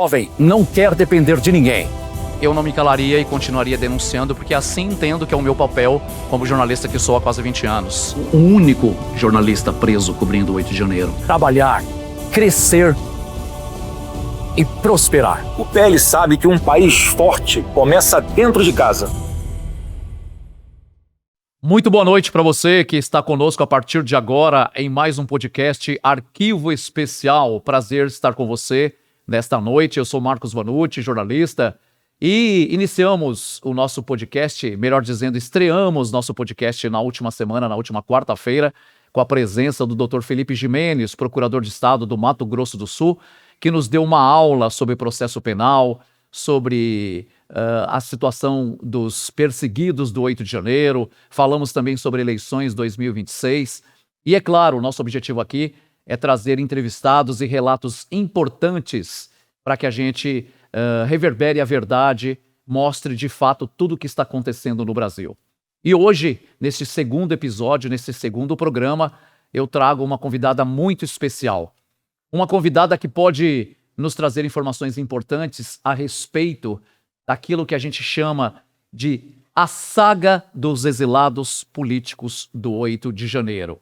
Jovem não quer depender de ninguém. Eu não me calaria e continuaria denunciando, porque assim entendo que é o meu papel como jornalista que sou há quase 20 anos. O único jornalista preso cobrindo o 8 de janeiro. Trabalhar, crescer e prosperar. O PL sabe que um país forte começa dentro de casa. Muito boa noite para você que está conosco a partir de agora em mais um podcast Arquivo Especial. Prazer estar com você nesta noite. Eu sou Marcos Vanucci, jornalista, e iniciamos o nosso podcast, melhor dizendo, estreamos nosso podcast na última semana, na última quarta-feira, com a presença do Dr. Felipe Jimenez, procurador de Estado do Mato Grosso do Sul, que nos deu uma aula sobre processo penal, sobre a situação dos perseguidos do 8 de janeiro, falamos também sobre eleições 2026, e é claro, o nosso objetivo aqui é trazer entrevistados e relatos importantes para que a gente reverbere a verdade, mostre de fato tudo o que está acontecendo no Brasil. E hoje, nesse segundo episódio, nesse segundo programa, eu trago uma convidada muito especial. Uma convidada que pode nos trazer informações importantes a respeito daquilo que a gente chama de a saga dos exilados políticos do 8 de janeiro.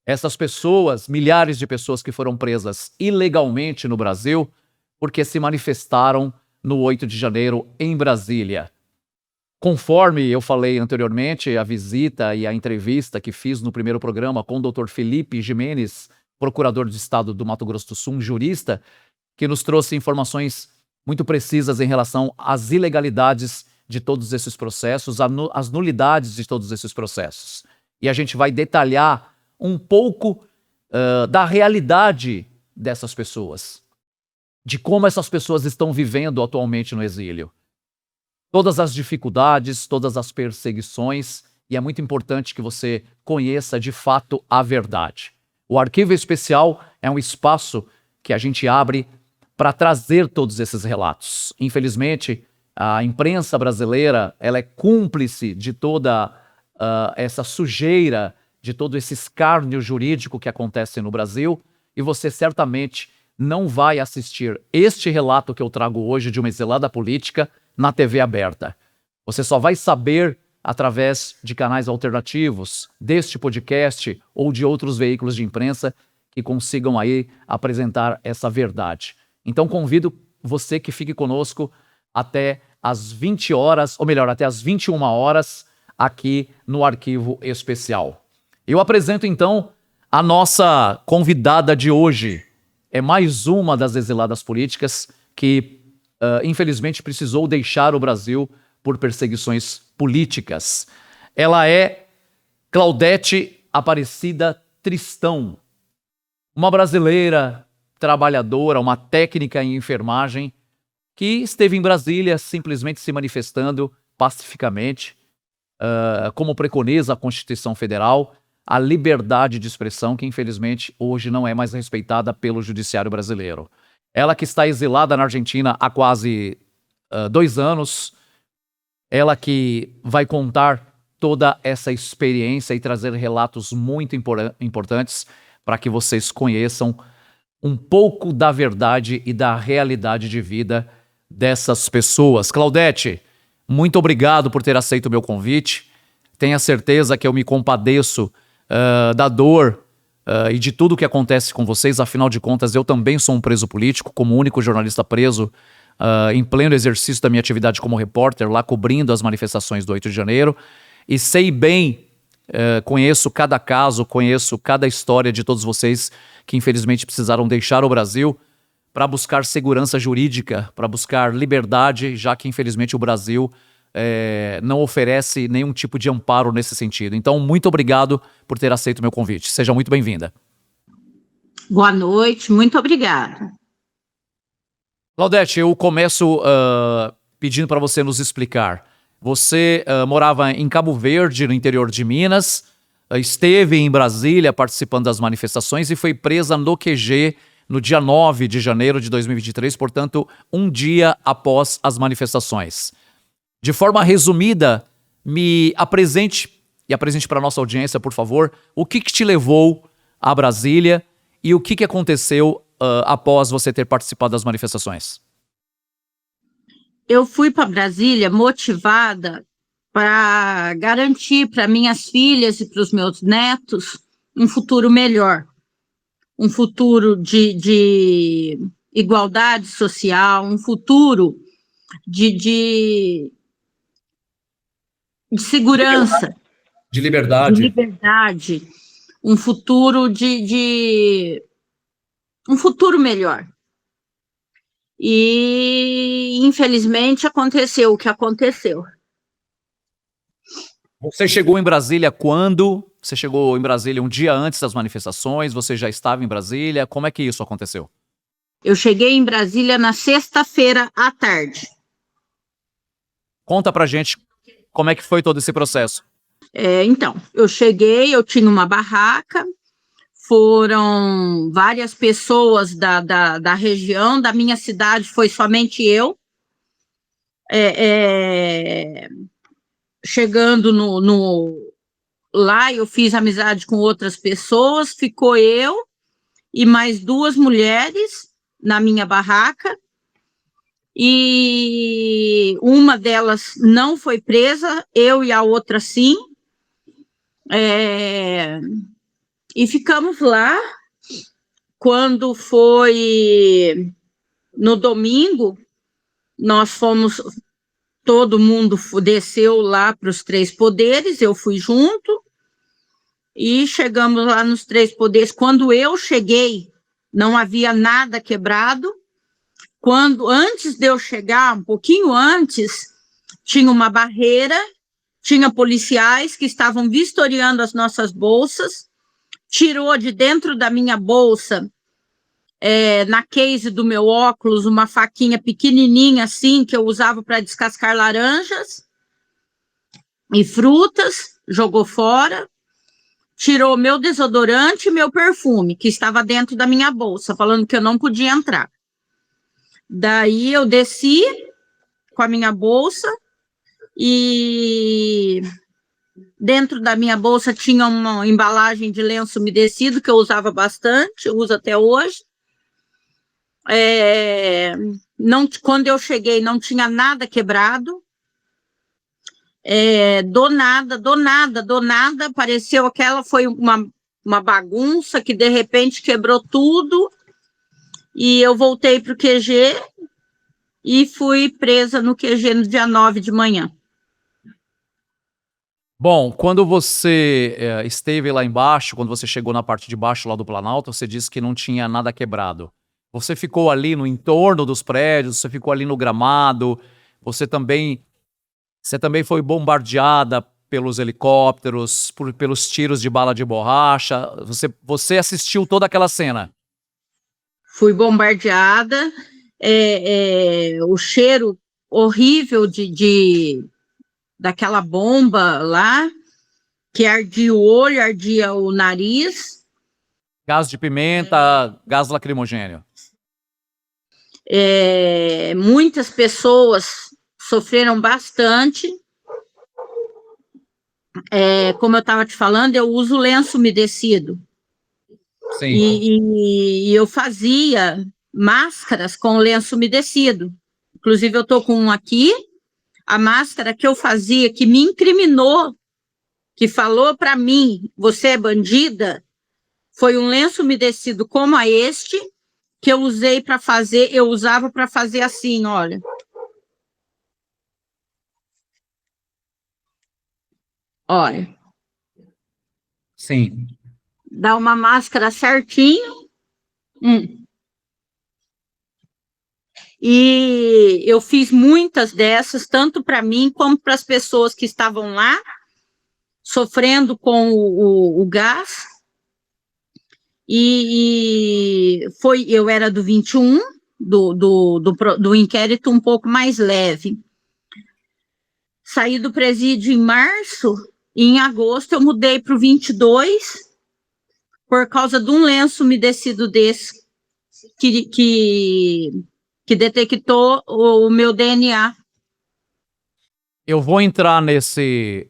Essas pessoas, milhares de pessoas que foram presas ilegalmente no Brasil porque se manifestaram no 8 de janeiro em Brasília. Conforme eu falei anteriormente, a visita e a entrevista que fiz no primeiro programa com o Dr. Felipe Jimenez, procurador de Estado do Mato Grosso do Sul, um jurista, que nos trouxe informações muito precisas em relação às ilegalidades de todos esses processos, às nulidades de todos esses processos. E a gente vai detalhar um pouco da realidade dessas pessoas, de como essas pessoas estão vivendo atualmente no exílio. Todas as dificuldades, todas as perseguições, e é muito importante que você conheça de fato a verdade. O Arquivo Especial é um espaço que a gente abre para trazer todos esses relatos. Infelizmente, a imprensa brasileira ela é cúmplice de toda essa sujeira, de todo esse escárnio jurídico que acontece no Brasil, e você certamente não vai assistir este relato que eu trago hoje de uma exilada política na TV aberta. Você só vai saber através de canais alternativos, deste podcast ou de outros veículos de imprensa que consigam aí apresentar essa verdade. Então convido você que fique conosco até às 20 horas, ou melhor, até às 21 horas aqui no Arquivo Especial. Eu apresento então a nossa convidada de hoje. É mais uma das exiladas políticas que, infelizmente, precisou deixar o Brasil por perseguições políticas. Ela é Claudete Aparecida Tristão, uma brasileira trabalhadora, uma técnica em enfermagem, que esteve em Brasília simplesmente se manifestando pacificamente, como preconiza a Constituição Federal, a liberdade de expressão que, infelizmente, hoje não é mais respeitada pelo judiciário brasileiro. Ela que está exilada na Argentina há quase 2 anos, ela que vai contar toda essa experiência e trazer relatos muito importantes para que vocês conheçam um pouco da verdade e da realidade de vida dessas pessoas. Claudete, muito obrigado por ter aceito o meu convite. Tenha certeza que eu me compadeço da dor e de tudo que acontece com vocês. Afinal de contas, eu também sou um preso político, como único jornalista preso em pleno exercício da minha atividade como repórter, lá cobrindo as manifestações do 8 de janeiro, e sei bem, conheço cada caso, conheço cada história de todos vocês que infelizmente precisaram deixar o Brasil para buscar segurança jurídica, para buscar liberdade, já que infelizmente o Brasil não oferece nenhum tipo de amparo nesse sentido. Então, muito obrigado por ter aceito o meu convite. Seja muito bem-vinda. Boa noite, muito obrigada. Claudete, eu começo pedindo para você nos explicar. Você morava em Cabo Verde, no interior de Minas, esteve em Brasília participando das manifestações e foi presa no QG no dia 9 de janeiro de 2023, portanto, um dia após as manifestações. De forma resumida, me apresente e apresente para a nossa audiência, por favor, o que te levou a Brasília e o que aconteceu após você ter participado das manifestações? Eu fui para Brasília motivada para garantir para minhas filhas e para os meus netos um futuro melhor, um futuro de igualdade social, um futuro de segurança, De de liberdade. liberdade, um futuro um futuro melhor. E, infelizmente, aconteceu o que aconteceu. Você chegou em Brasília quando? Você chegou em Brasília um dia antes das manifestações? Você já estava em Brasília? Como é que isso aconteceu? Eu cheguei em Brasília na sexta-feira à tarde. Conta pra gente como é que foi todo esse processo. Então, eu cheguei, eu tinha uma barraca, foram várias pessoas da região, da minha cidade, foi somente eu. Chegando lá, eu fiz amizade com outras pessoas, ficou eu e mais 2 mulheres na minha barraca, e uma delas não foi presa, eu e a outra sim, e ficamos lá. Quando foi no domingo, nós fomos, todo mundo desceu lá para os 3 poderes, eu fui junto, e chegamos lá nos 3 poderes. Quando eu cheguei, não havia nada quebrado. Antes de eu chegar, um pouquinho antes, tinha uma barreira, tinha policiais que estavam vistoriando as nossas bolsas, tirou de dentro da minha bolsa, na case do meu óculos, uma faquinha pequenininha assim, que eu usava para descascar laranjas e frutas, jogou fora, tirou meu desodorante e meu perfume, que estava dentro da minha bolsa, falando que eu não podia entrar. Daí eu desci com a minha bolsa e dentro da minha bolsa tinha uma embalagem de lenço umedecido que eu usava bastante, uso até hoje. Quando eu cheguei, não tinha nada quebrado. Do nada, apareceu foi uma bagunça que de repente quebrou tudo, e eu voltei para o QG e fui presa no QG no dia 9 de manhã. Bom, quando você esteve lá embaixo, quando você chegou na parte de baixo lá do Planalto, você disse que não tinha nada quebrado. Você ficou ali no entorno dos prédios, você ficou ali no gramado, você também foi bombardeada pelos helicópteros, pelos tiros de bala de borracha. Você assistiu toda aquela cena? Fui bombardeada, o cheiro horrível daquela bomba lá, que ardia o olho, ardia o nariz. Gás de pimenta, gás lacrimogêneo. Muitas pessoas sofreram bastante. Como eu estava te falando, eu uso lenço umedecido. Sim. E eu fazia máscaras com lenço umedecido. Inclusive, eu estou com um aqui. A máscara que eu fazia, que me incriminou, que falou para mim, você é bandida, foi um lenço umedecido como este, que eu usei para fazer, eu usava para fazer assim, olha. Olha. Sim. Dá uma máscara certinho. E eu fiz muitas dessas, tanto para mim como para as pessoas que estavam lá, sofrendo com o gás. Eu era do 21, do inquérito um pouco mais leve. Saí do presídio em março, e em agosto eu mudei para o 22, por causa de um lenço umedecido desse, que detectou o meu DNA. Eu vou entrar nesse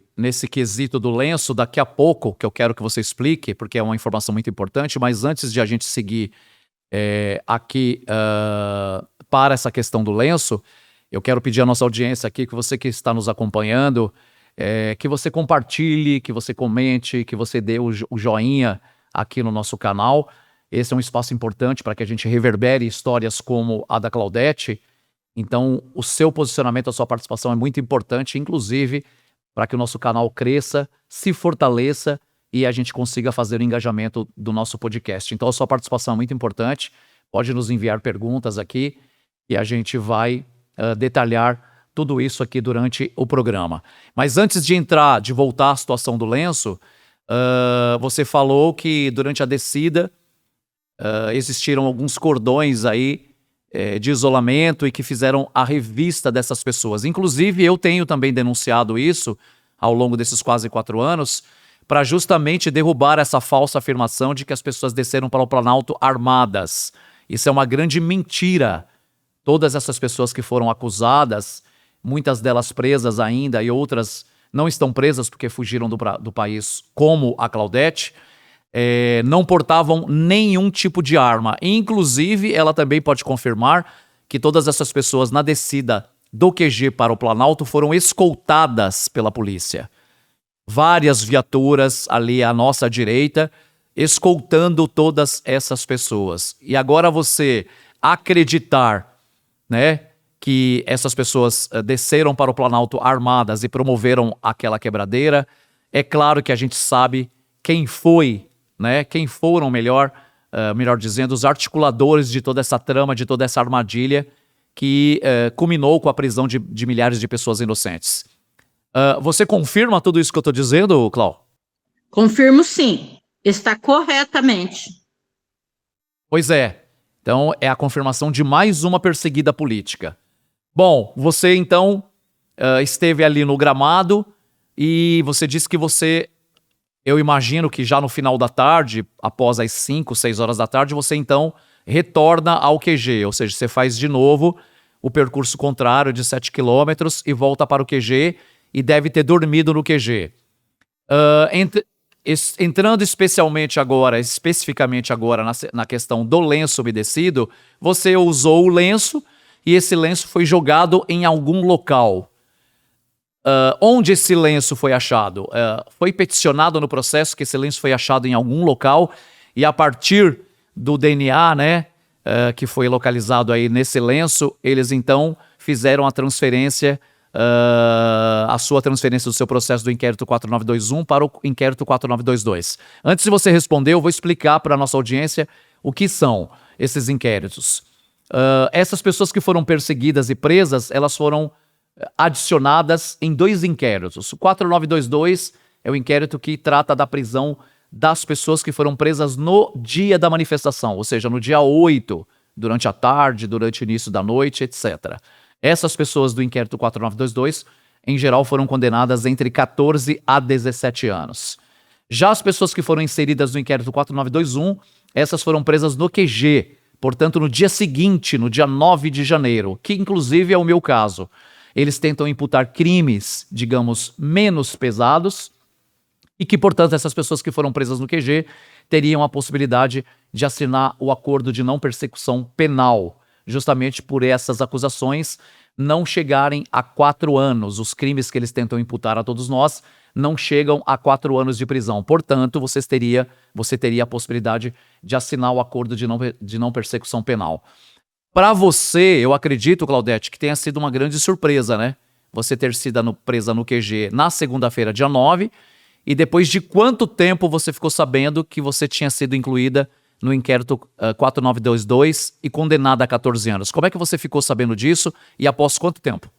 quesito do lenço daqui a pouco, que eu quero que você explique, porque é uma informação muito importante, mas antes de a gente seguir aqui para essa questão do lenço, Eu quero pedir à nossa audiência aqui, que você que está nos acompanhando, que você compartilhe, que você comente, que você dê o joinha aqui no nosso canal. Esse é um espaço importante para que a gente reverbere histórias como a da Claudete. Então, o seu posicionamento, a sua participação é muito importante, inclusive para que o nosso canal cresça, se fortaleça e a gente consiga fazer o engajamento do nosso podcast. Então, a sua participação é muito importante. Pode nos enviar perguntas aqui e a gente vai detalhar tudo isso aqui durante o programa. Mas antes de voltar à situação do lenço, você falou que durante a descida existiram alguns cordões aí de isolamento e que fizeram a revista dessas pessoas. Inclusive, eu tenho também denunciado isso ao longo desses quase 4 anos, para justamente derrubar essa falsa afirmação de que as pessoas desceram para o Planalto armadas. Isso é uma grande mentira. Todas essas pessoas que foram acusadas, muitas delas presas ainda e outras não estão presas porque fugiram do país, como a Claudete, não portavam nenhum tipo de arma. Inclusive, ela também pode confirmar que todas essas pessoas na descida do QG para o Planalto foram escoltadas pela polícia. Várias viaturas ali à nossa direita, escoltando todas essas pessoas. E agora você acreditar, né, que essas pessoas desceram para o Planalto armadas e promoveram aquela quebradeira, é claro que a gente sabe quem foi, né, quem foram, melhor dizendo, os articuladores de toda essa trama, de toda essa armadilha que culminou com a prisão de milhares de pessoas inocentes. Você confirma tudo isso que eu estou dizendo, Clau? Confirmo sim, está corretamente. Pois é, então é a confirmação de mais uma perseguida política. Bom, você então esteve ali no gramado e você disse que eu imagino que já no final da tarde, após as 5, 6 horas da tarde, você então retorna ao QG, ou seja, você faz de novo o percurso contrário de 7 quilômetros e volta para o QG e deve ter dormido no QG. Entrando especificamente agora na questão do lenço umedecido, você usou o lenço e esse lenço foi jogado em algum local. Onde esse lenço foi achado? Foi peticionado no processo que esse lenço foi achado em algum local e a partir do DNA, né, que foi localizado aí nesse lenço, eles então fizeram a transferência, a sua transferência do seu processo do inquérito 4921 para o inquérito 4922. Antes de você responder, eu vou explicar para a nossa audiência o que são esses inquéritos. Essas pessoas que foram perseguidas e presas, elas foram adicionadas em 2 inquéritos. O 4922 é o inquérito que trata da prisão das pessoas que foram presas no dia da manifestação, ou seja, no dia 8, durante a tarde, durante o início da noite, etc. Essas pessoas do inquérito 4922, em geral, foram condenadas entre 14 a 17 anos. Já as pessoas que foram inseridas no inquérito 4921, essas foram presas no QG, portanto, no dia seguinte, no dia 9 de janeiro, que inclusive é o meu caso. Eles tentam imputar crimes, digamos, menos pesados e que, portanto, essas pessoas que foram presas no QG teriam a possibilidade de assinar o acordo de não persecução penal, justamente por essas acusações não chegarem a 4 anos. Os crimes que eles tentam imputar a todos nós não chegam a 4 anos de prisão. Portanto, você teria a possibilidade de assinar o acordo de não persecução penal. Para você, eu acredito, Claudete, que tenha sido uma grande surpresa, né? Você ter sido presa no QG na segunda-feira, dia 9, e depois de quanto tempo você ficou sabendo que você tinha sido incluída no inquérito 4922 e condenada a 14 anos? Como é que você ficou sabendo disso e após quanto tempo?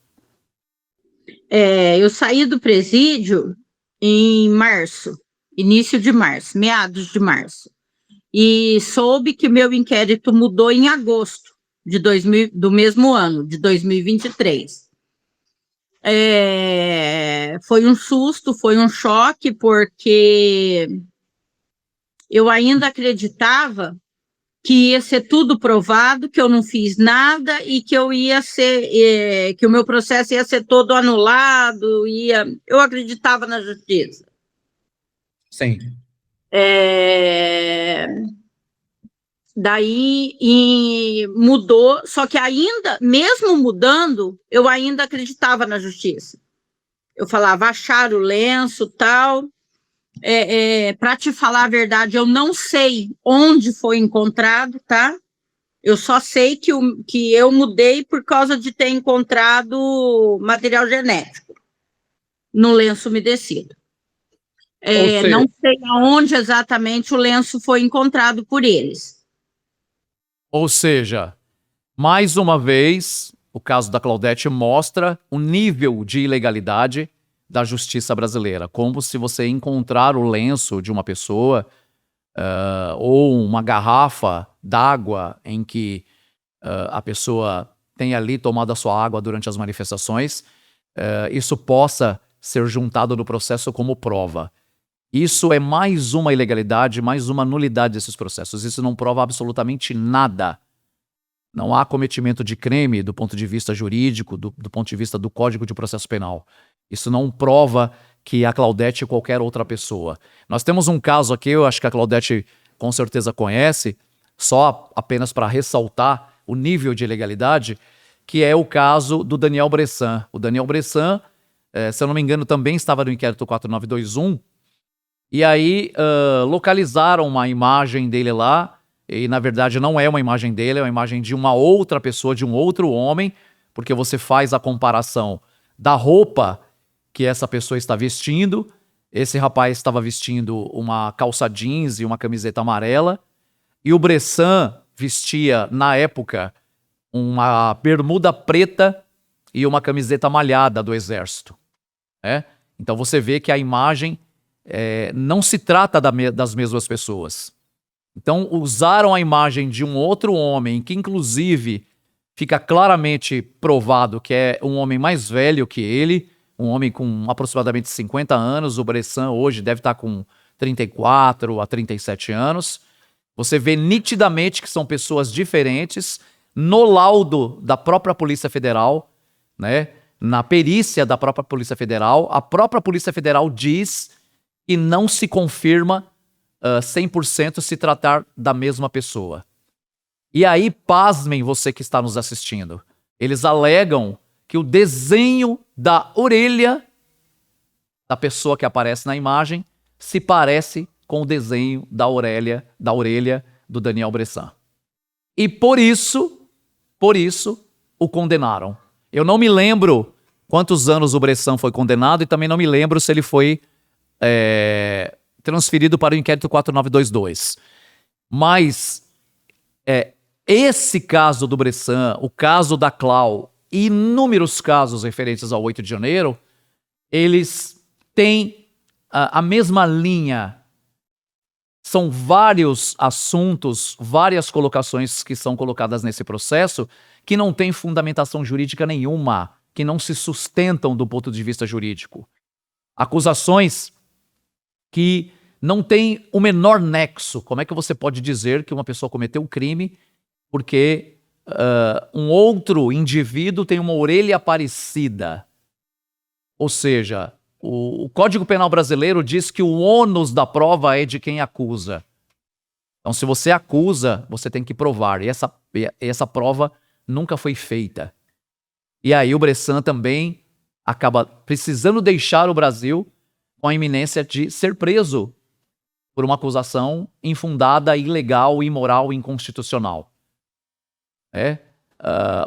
Eu saí do presídio em março, início de março, meados de março, e soube que meu inquérito mudou em agosto do mesmo ano, de 2023. Foi um susto, foi um choque, porque eu ainda acreditava que ia ser tudo provado, que eu não fiz nada e que eu ia ser, que o meu processo ia ser todo anulado, eu acreditava na justiça. Sim. Daí e mudou, só que ainda, mesmo mudando, eu ainda acreditava na justiça. Eu falava, acharam o lenço, tal. Para te falar a verdade, eu não sei onde foi encontrado, tá? Eu só sei que eu mudei por causa de ter encontrado material genético no lenço umedecido. Não sei aonde exatamente o lenço foi encontrado por eles. Ou seja, mais uma vez, o caso da Claudete mostra o nível de ilegalidade da justiça brasileira. Como se você encontrar o lenço de uma pessoa ou uma garrafa d'água em que a pessoa tem ali tomado a sua água durante as manifestações, isso possa ser juntado no processo como prova. Isso é mais uma ilegalidade, mais uma nulidade desses processos. Isso não prova absolutamente nada. Não há cometimento de crime do ponto de vista jurídico, do ponto de vista do Código de Processo Penal. Isso não prova que a Claudete é qualquer outra pessoa. Nós temos um caso aqui, eu acho que a Claudete com certeza conhece, só apenas para ressaltar o nível de ilegalidade, que é o caso do Daniel Bressan. O Daniel Bressan, se eu não me engano, também estava no inquérito 4921, e aí localizaram uma imagem dele lá, e na verdade não é uma imagem dele, é uma imagem de uma outra pessoa, de um outro homem, porque você faz a comparação da roupa que essa pessoa está vestindo. Esse rapaz estava vestindo uma calça jeans e uma camiseta amarela, e o Bressan vestia, na época, uma bermuda preta e uma camiseta malhada do Exército. Então você vê que a imagem não se trata das mesmas pessoas. Então usaram a imagem de um outro homem, que inclusive fica claramente provado que é um homem mais velho que ele, um homem com aproximadamente 50 anos, o Bressan hoje deve estar com 34 a 37 anos. Você vê nitidamente que são pessoas diferentes. No laudo da própria Polícia Federal, né, na perícia da própria Polícia Federal, a própria Polícia Federal diz que não se confirma 100% se tratar da mesma pessoa. E aí, pasmem você que está nos assistindo, eles alegam que o desenho da orelha da pessoa que aparece na imagem se parece com o desenho da orelha do Daniel Bressan. E por isso o condenaram. Eu não me lembro quantos anos o Bressan foi condenado e também não me lembro se ele foi transferido para o inquérito 4922. Mas esse caso do Bressan, o caso da Clau e inúmeros casos referentes ao 8 de janeiro, eles têm a mesma linha. São vários assuntos, várias colocações que são colocadas nesse processo que não têm fundamentação jurídica nenhuma, que não se sustentam do ponto de vista jurídico. Acusações que não têm o menor nexo. Como é que você pode dizer que uma pessoa cometeu um crime porque um outro indivíduo tem uma orelha parecida? Ou seja, o Código Penal brasileiro diz que o ônus da prova é de quem acusa. Então, se você acusa, você tem que provar. E essa prova nunca foi feita. E aí o Bressan também acaba precisando deixar o Brasil com a iminência de ser preso por uma acusação infundada, ilegal, imoral e inconstitucional.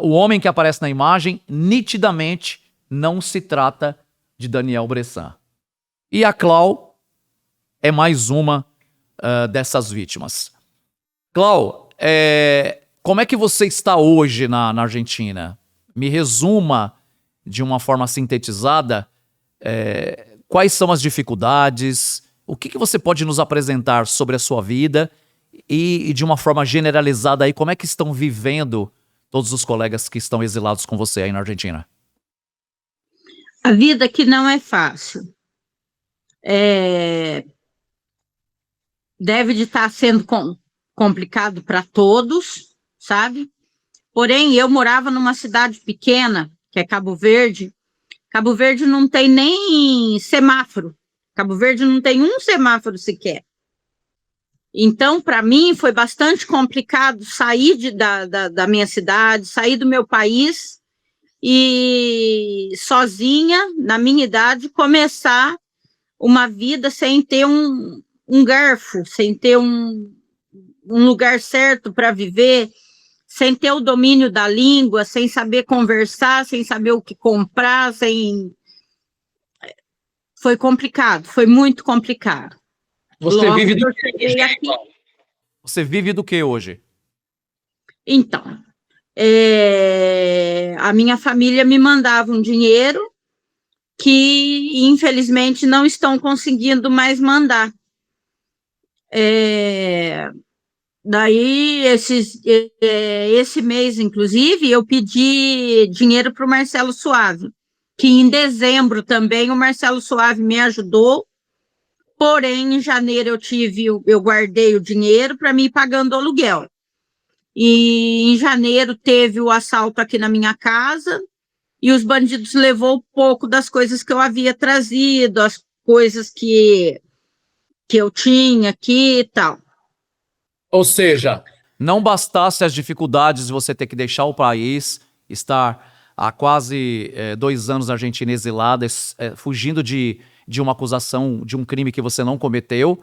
O homem que aparece na imagem, nitidamente, não se trata de Daniel Bressan. E a Clau é mais uma dessas vítimas. Clau, como é que você está hoje na Argentina? Me resuma de uma forma sintetizada quais são as dificuldades, o que você pode nos apresentar sobre a sua vida e de uma forma generalizada aí, como é que estão vivendo todos os colegas que estão exilados com você aí na Argentina? A vida aqui não é fácil. Deve de estar sendo complicado para todos, sabe? Porém, eu morava numa cidade pequena, que é Cabo Verde. Cabo Verde não tem nem semáforo. Cabo Verde não tem um semáforo sequer. Então, para mim, foi bastante complicado sair da minha cidade, sair do meu país e sozinha, na minha idade, começar uma vida sem ter um garfo, sem ter um lugar certo para viver, sem ter o domínio da língua, sem saber conversar, sem saber o que comprar, Foi complicado, foi muito complicado. Você Logo vive que do eu cheguei aqui. Você vive do que hoje? Então, a minha família me mandava um dinheiro que, infelizmente, não estão conseguindo mais mandar. Daí, esse mês, inclusive, eu pedi dinheiro para o Marcelo Suave, que em dezembro também o Marcelo Suave me ajudou, porém, em janeiro eu guardei o dinheiro para me ir pagando o aluguel. E em janeiro teve o assalto aqui na minha casa, e os bandidos levou um pouco das coisas que eu havia trazido, as coisas que eu tinha aqui e tal. Ou seja, Não bastasse as dificuldades de você ter que deixar o país, estar há quase 2 anos na Argentina exilada, fugindo de uma acusação, de um crime que você não cometeu,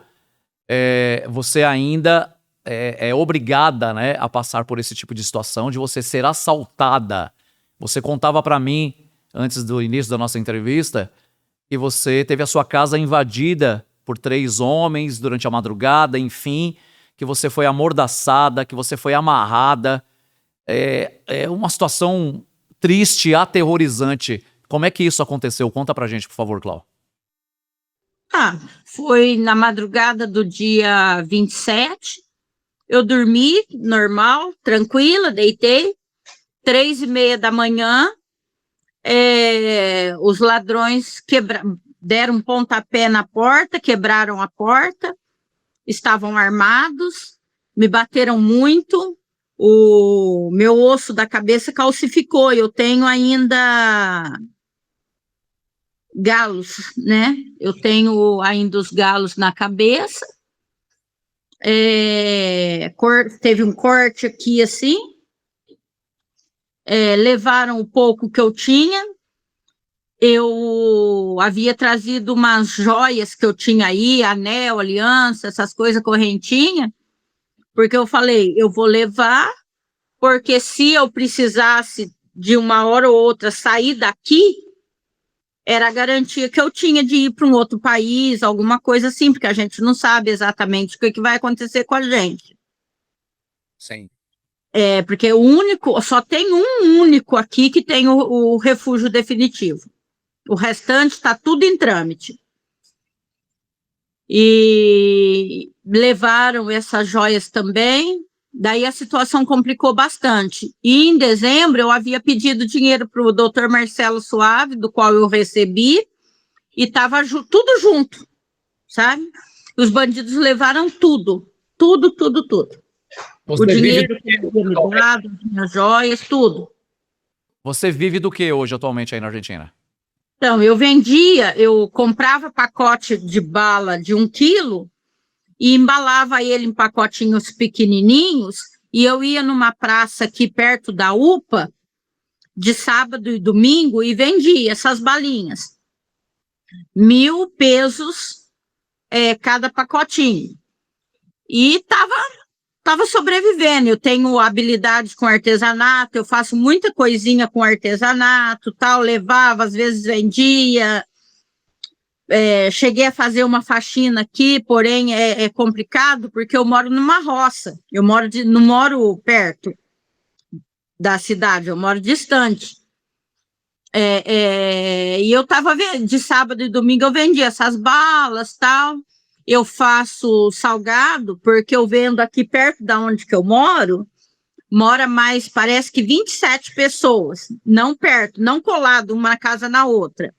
você ainda é obrigada, né, a passar por esse tipo de situação, de você ser assaltada. Você contava para mim, antes do início da nossa entrevista, que você teve a sua casa invadida por 3 homens durante a madrugada, enfim, que você foi amordaçada, que você foi amarrada. É uma situação triste, aterrorizante. Como é que isso aconteceu? Conta pra gente, por favor, Clau. Foi na madrugada do dia 27, eu dormi normal, tranquila, deitei, 3:30 da manhã, os ladrões deram um pontapé na porta, quebraram a porta, estavam armados, me bateram muito, o meu osso da cabeça calcificou, eu tenho ainda galos, né? Eu tenho ainda os galos na cabeça, teve um corte aqui assim, levaram o pouco que eu tinha. Eu havia trazido umas joias que eu tinha aí, anel, aliança, essas coisas, correntinha, porque eu falei, eu vou levar, porque se eu precisasse de uma hora ou outra sair daqui, era a garantia que eu tinha de ir para um outro país, alguma coisa assim, porque a gente não sabe exatamente o que vai acontecer com a gente. sim. Porque só tem um único aqui que tem o refúgio definitivo. O restante está tudo em trâmite. E levaram essas joias também, daí a situação complicou bastante. E em dezembro eu havia pedido dinheiro para o doutor Marcelo Suave, do qual eu recebi, e estava tudo junto, sabe? Os bandidos levaram tudo. Você O dinheiro vive que ele havia me dado, as minhas joias, tudo. Você vive do que hoje, atualmente, aí na Argentina? Então, eu comprava pacote de bala de 1 quilo e embalava ele em pacotinhos pequenininhos, e eu ia numa praça aqui perto da UPA, de sábado e domingo, e vendia essas balinhas. 1.000 pesos cada pacotinho. E estava sobrevivendo. Eu tenho habilidade com artesanato, eu faço muita coisinha com artesanato, tal, levava, às vezes vendia. Cheguei a fazer uma faxina aqui, porém é complicado, porque eu moro numa roça, não moro perto da cidade, eu moro distante. E eu estava de sábado e domingo, eu vendia essas balas, tal. Eu faço salgado, porque eu vendo aqui perto da onde que eu mora mais, parece que 27 pessoas, não perto, não colado uma casa na outra,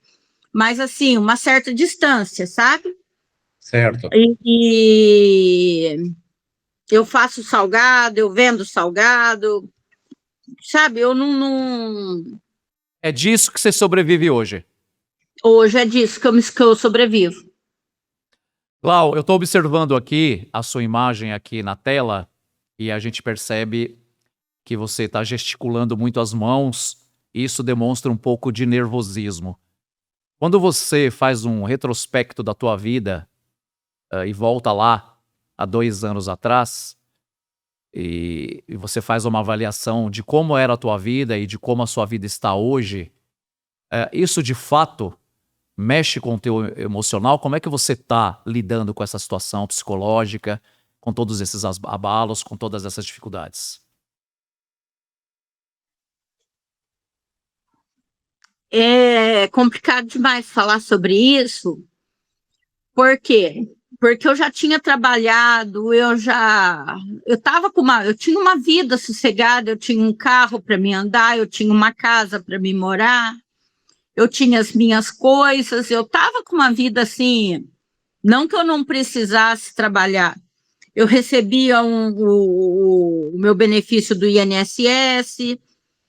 mas assim, uma certa distância, sabe? Certo. E eu faço salgado, eu vendo salgado, sabe? Eu não... É disso que você sobrevive hoje? Hoje é disso que eu sobrevivo. Clau, eu estou observando aqui a sua imagem aqui na tela e a gente percebe que você está gesticulando muito as mãos. Isso demonstra um pouco de nervosismo. Quando você faz um retrospecto da tua vida e volta lá há 2 anos atrás e você faz uma avaliação de como era a tua vida e de como a sua vida está hoje, isso de fato mexe com o teu emocional? Como é que você está lidando com essa situação psicológica, com todos esses abalos, com todas essas dificuldades? É complicado demais falar sobre isso. Por quê? Porque eu já tinha trabalhado, eu tinha uma vida sossegada, eu tinha um carro para me andar, eu tinha uma casa para me morar, eu tinha as minhas coisas, eu estava com uma vida assim, não que eu não precisasse trabalhar. Eu recebia o meu benefício do INSS,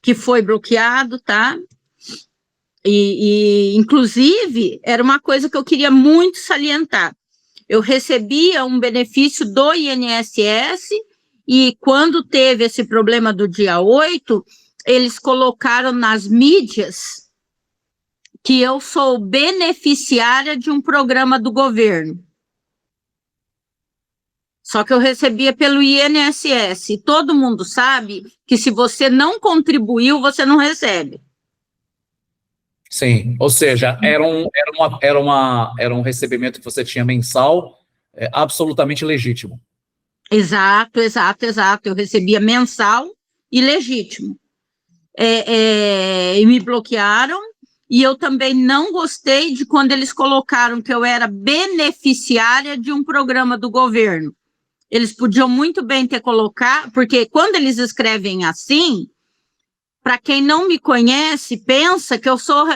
que foi bloqueado, tá? Inclusive, era uma coisa que eu queria muito salientar. Eu recebia um benefício do INSS e quando teve esse problema do dia 8, eles colocaram nas mídias que eu sou beneficiária de um programa do governo. Só que eu recebia pelo INSS. E todo mundo sabe que se você não contribuiu, você não recebe. Sim, ou seja, era um recebimento que você tinha mensal, absolutamente legítimo. Exato. Eu recebia mensal e legítimo. E me bloquearam, e eu também não gostei de quando eles colocaram que eu era beneficiária de um programa do governo. Eles podiam muito bem ter colocado, porque quando eles escrevem assim, para quem não me conhece, pensa que eu sou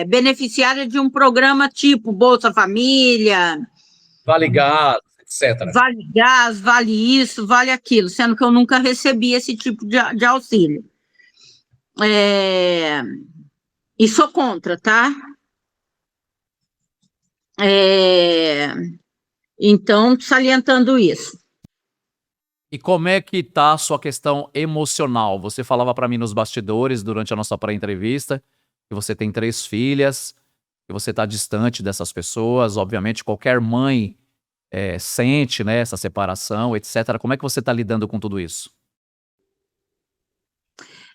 beneficiária de um programa tipo Bolsa Família, Vale Gás, etc. Vale Gás, vale isso, vale aquilo, sendo que eu nunca recebi esse tipo de auxílio. E sou contra, tá? Então, salientando isso. E como é que tá a sua questão emocional? Você falava para mim nos bastidores, durante a nossa pré-entrevista, que você tem 3 filhas, que você está distante dessas pessoas. Obviamente, qualquer mãe sente, né, essa separação, etc. Como é que você está lidando com tudo isso?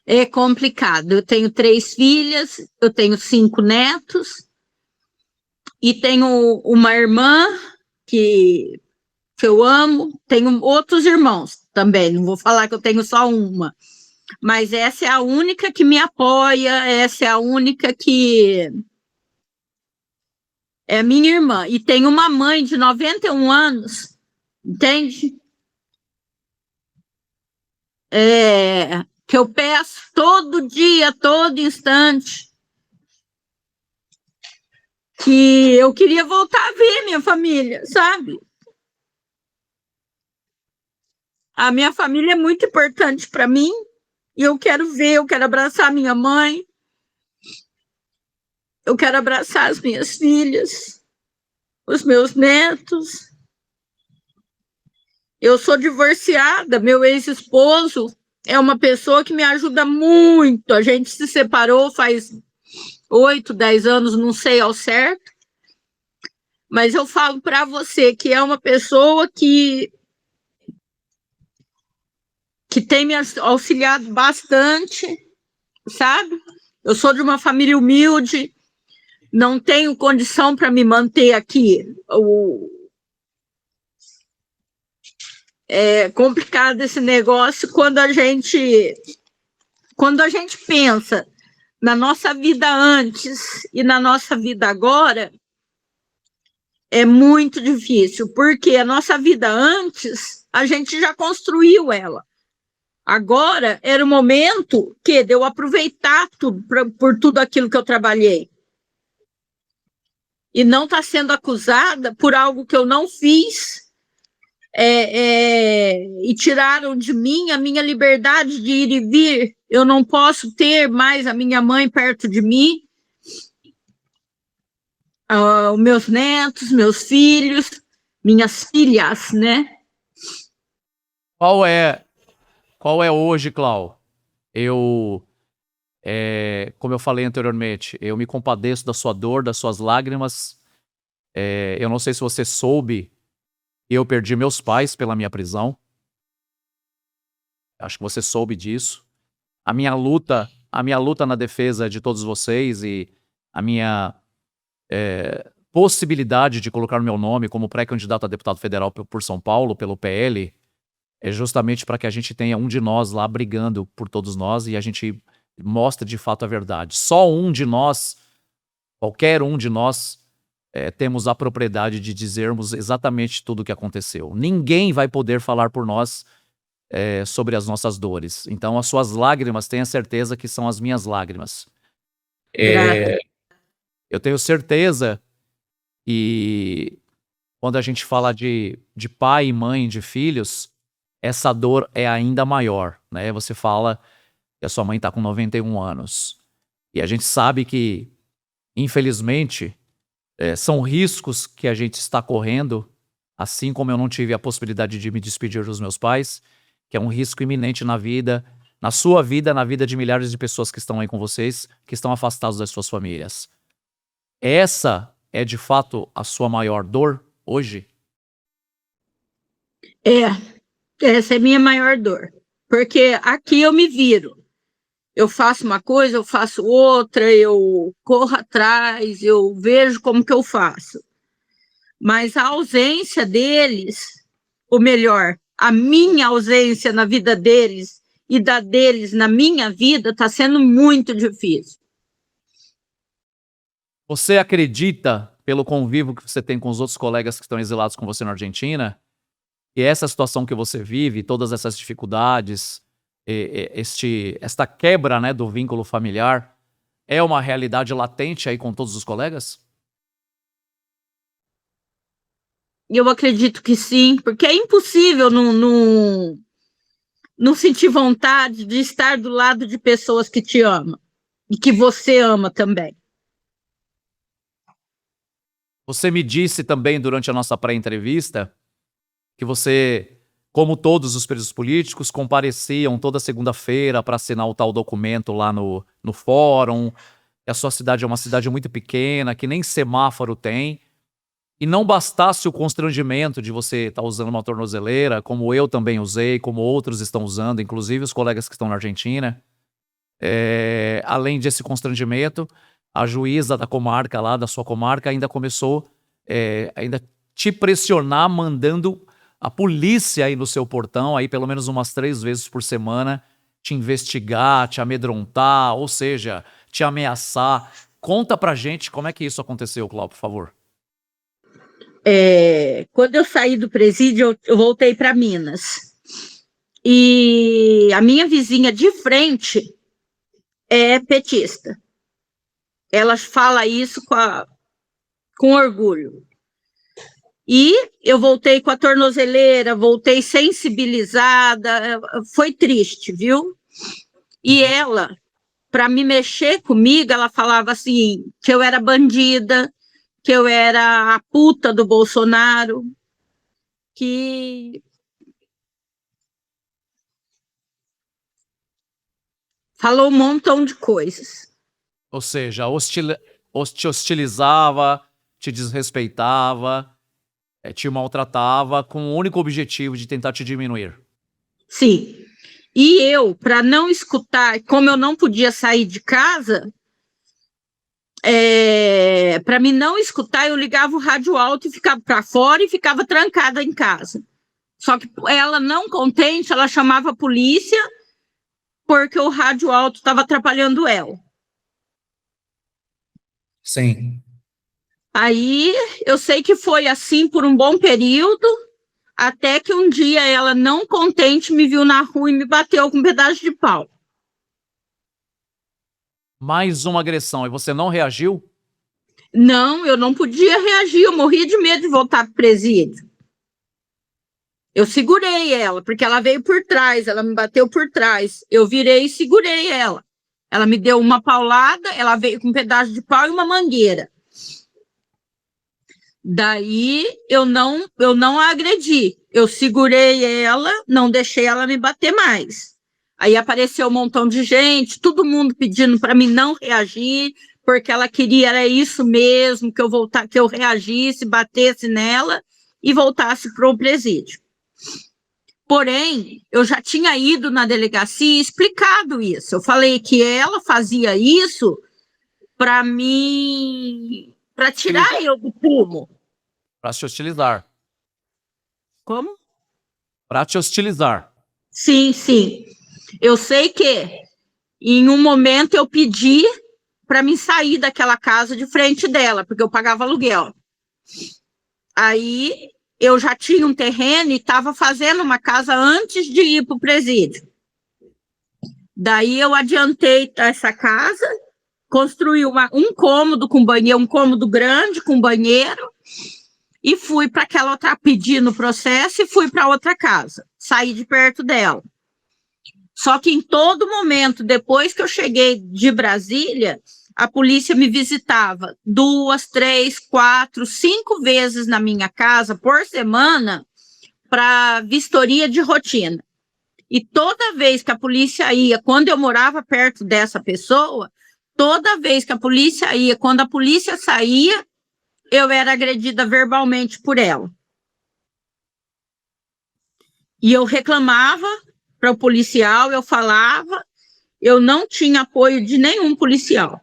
É complicado. Eu tenho 3 filhas, eu tenho 5 netos, e tenho uma irmã que eu amo, tenho outros irmãos também, não vou falar que eu tenho só uma, mas essa é a única que me apoia, essa é a única que é minha irmã, e tem uma mãe de 91 anos, entende? Que eu peço todo dia, todo instante, que eu queria voltar a ver minha família, sabe? A minha família é muito importante para mim, e eu quero ver, eu quero abraçar minha mãe, eu quero abraçar as minhas filhas, os meus netos. Eu sou divorciada, meu ex-esposo é uma pessoa que me ajuda muito. A gente se separou faz 8, 10 anos, não sei ao certo. Mas eu falo para você que é uma pessoa que tem me auxiliado bastante, sabe? Eu sou de uma família humilde, não tenho condição para me manter aqui. É complicado esse negócio quando a gente pensa na nossa vida antes e na nossa vida agora, é muito difícil, porque a nossa vida antes, a gente já construiu ela. Agora era o momento de eu aproveitar tudo, por tudo aquilo que eu trabalhei. E não estar sendo acusada por algo que eu não fiz, e tiraram de mim a minha liberdade de ir e vir. Eu não posso ter mais a minha mãe perto de mim. os meus netos, meus filhos, minhas filhas, né? Qual é hoje, Clau? Como eu falei anteriormente, eu me compadeço da sua dor, das suas lágrimas. Eu não sei se você soube, eu perdi meus pais pela minha prisão. Acho que você soube disso. A minha luta na defesa de todos vocês e a minha possibilidade de colocar meu nome como pré-candidato a deputado federal por São Paulo, pelo PL, é justamente para que a gente tenha um de nós lá brigando por todos nós e a gente mostre de fato a verdade. Só um de nós, qualquer um de nós, temos a propriedade de dizermos exatamente tudo o que aconteceu. Ninguém vai poder falar por nós sobre as nossas dores. Então, as suas lágrimas, tenha certeza que são as minhas lágrimas. Eu tenho certeza que quando a gente fala de pai e mãe, de filhos, essa dor é ainda maior, né? Você fala que a sua mãe está com 91 anos. E a gente sabe que, infelizmente, são riscos que a gente está correndo, assim como eu não tive a possibilidade de me despedir dos meus pais, que é um risco iminente na vida, na sua vida, na vida de milhares de pessoas que estão aí com vocês, que estão afastados das suas famílias. Essa é, de fato, a sua maior dor hoje? Essa é a minha maior dor. Porque aqui eu me viro. Eu faço uma coisa, eu faço outra, eu corro atrás, eu vejo como que eu faço. Mas a ausência deles, ou melhor, a minha ausência na vida deles e da deles na minha vida está sendo muito difícil. Você acredita, pelo convívio que você tem com os outros colegas que estão exilados com você na Argentina, que essa situação que você vive, todas essas dificuldades, esta quebra, né, do vínculo familiar, é uma realidade latente aí com todos os colegas? Eu acredito que sim, porque é impossível não sentir vontade de estar do lado de pessoas que te amam e que você ama também. Você me disse também durante a nossa pré-entrevista que você, como todos os presos políticos, compareciam toda segunda-feira para assinar o tal documento lá no fórum. A sua cidade é uma cidade muito pequena, que nem semáforo tem. E não bastasse o constrangimento de você estar usando uma tornozeleira, como eu também usei, como outros estão usando, inclusive os colegas que estão na Argentina. Além desse constrangimento, a juíza da comarca lá, da sua comarca, ainda começou ainda te pressionar, mandando a polícia aí no seu portão, aí pelo menos umas 3 vezes por semana, te investigar, te amedrontar, ou seja, te ameaçar. Conta pra gente como é que isso aconteceu, Cláudio, por favor. Quando eu saí do presídio, eu voltei para Minas. E a minha vizinha de frente é petista. Ela fala isso com orgulho. E eu voltei com a tornozeleira, voltei sensibilizada, foi triste, viu? E ela, para me mexer comigo, ela falava assim, que eu era bandida, que eu era a puta do Bolsonaro, que falou um montão de coisas. Ou seja, te hostilizava, te desrespeitava, te maltratava com o único objetivo de tentar te diminuir. Sim. E eu, para não escutar, como eu não podia sair de casa, para mim não escutar, eu ligava o rádio alto e ficava para fora e ficava trancada em casa. Só que ela, não contente, ela chamava a polícia porque o rádio alto estava atrapalhando ela. Sim. Aí eu sei que foi assim por um bom período, até que um dia ela, não contente, me viu na rua e me bateu com um pedaço de pau. Mais uma agressão. E você não reagiu? Não, eu não podia reagir, eu morria de medo de voltar para o presídio. Eu segurei ela, porque ela veio por trás, ela me bateu por trás. Eu virei e segurei ela. Ela me deu uma paulada, ela veio com um pedaço de pau e uma mangueira. Daí eu não a agredi, eu segurei ela, não deixei ela me bater mais. Aí apareceu um montão de gente, todo mundo pedindo para mim não reagir, porque ela queria, era isso mesmo, que eu reagisse, batesse nela e voltasse para o presídio. Porém, eu já tinha ido na delegacia e explicado isso. Eu falei que ela fazia isso para mim, para tirar eu do prumo. Para te hostilizar. Como? Para te hostilizar. Sim, sim. Eu sei que em um momento eu pedi para mim sair daquela casa de frente dela, porque eu pagava aluguel. Aí eu já tinha um terreno e estava fazendo uma casa antes de ir para o presídio. Daí eu adiantei essa casa, construí um cômodo com banheiro, um cômodo grande com banheiro, e fui para aquela outra, pedi no processo e fui para outra casa, saí de perto dela. Só que em todo momento, depois que eu cheguei de Brasília, a polícia me visitava 2, 3, 4, 5 vezes na minha casa por semana para vistoria de rotina. E toda vez que a polícia ia, quando eu morava perto dessa pessoa, toda vez que a polícia ia, quando a polícia saía, eu era agredida verbalmente por ela. E eu reclamava para o policial, eu falava, eu não tinha apoio de nenhum policial.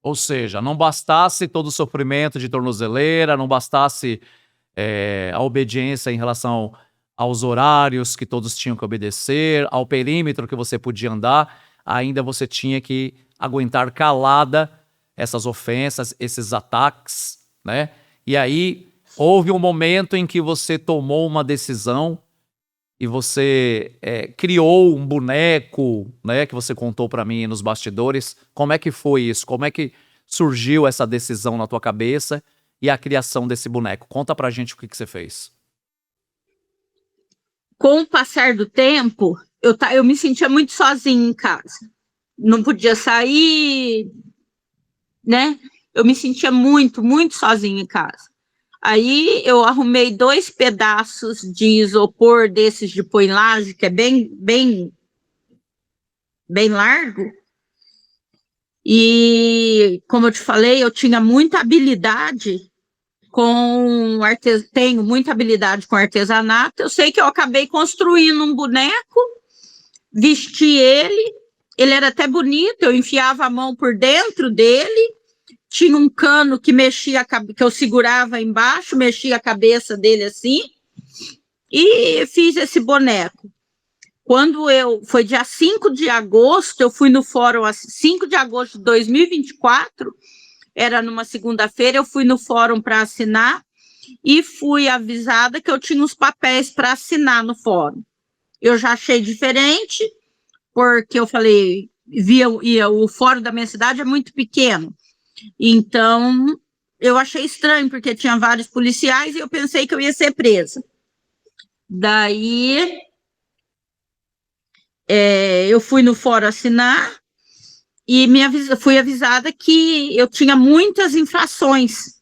Ou seja, não bastasse todo o sofrimento de tornozeleira, não bastasse a obediência em relação aos horários que todos tinham que obedecer, ao perímetro que você podia andar, ainda você tinha que aguentar calada essas ofensas, esses ataques, né? E aí houve um momento em que você tomou uma decisão e você criou um boneco, né, que você contou para mim nos bastidores. Como é que foi isso? Como é que surgiu essa decisão na tua cabeça e a criação desse boneco? Conta pra gente o que você fez. Com o passar do tempo, eu me sentia muito sozinha em casa. Não podia sair, né? Eu me sentia muito, muito sozinha em casa. Aí eu arrumei 2 pedaços de isopor desses de põe laje, que é bem largo. E, como eu te falei, eu tinha muita habilidade tenho muita habilidade com artesanato. Eu sei que eu acabei construindo um boneco, vesti ele era até bonito, eu enfiava a mão por dentro dele, tinha um cano que que eu segurava embaixo, mexia a cabeça dele assim, e fiz esse boneco. Foi dia 5 de agosto, eu fui no fórum, 5 de agosto de 2024, era numa segunda-feira, eu fui no fórum para assinar e fui avisada que eu tinha os papéis para assinar no fórum. Eu já achei diferente, porque eu falei, o fórum da minha cidade é muito pequeno. Então, eu achei estranho, porque tinha vários policiais e eu pensei que eu ia ser presa. Daí, eu fui no fórum assinar e fui avisada que eu tinha muitas infrações,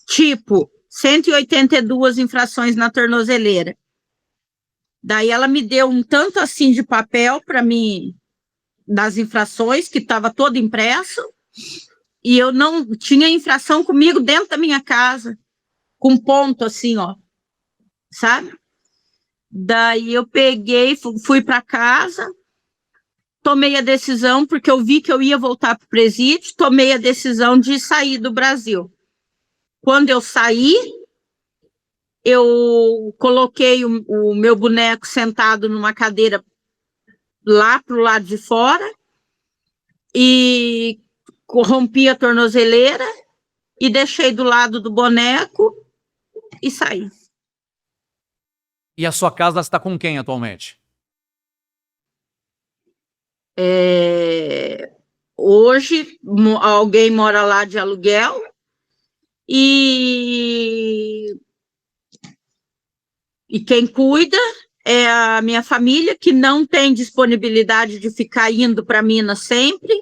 tipo 182 infrações na tornozeleira. Daí ela me deu um tanto assim de papel para mim, das infrações, que estava todo impresso, e eu não tinha infração comigo dentro da minha casa, com ponto assim, ó, sabe? Daí eu peguei, fui para casa, tomei a decisão, porque eu vi que eu ia voltar para o presídio, tomei a decisão de sair do Brasil. Quando eu saí, eu coloquei o meu boneco sentado numa cadeira lá para o lado de fora e rompi a tornozeleira e deixei do lado do boneco e saí. E a sua casa está com quem atualmente? Hoje, alguém mora lá de aluguel e quem cuida é a minha família, que não tem disponibilidade de ficar indo para Minas sempre.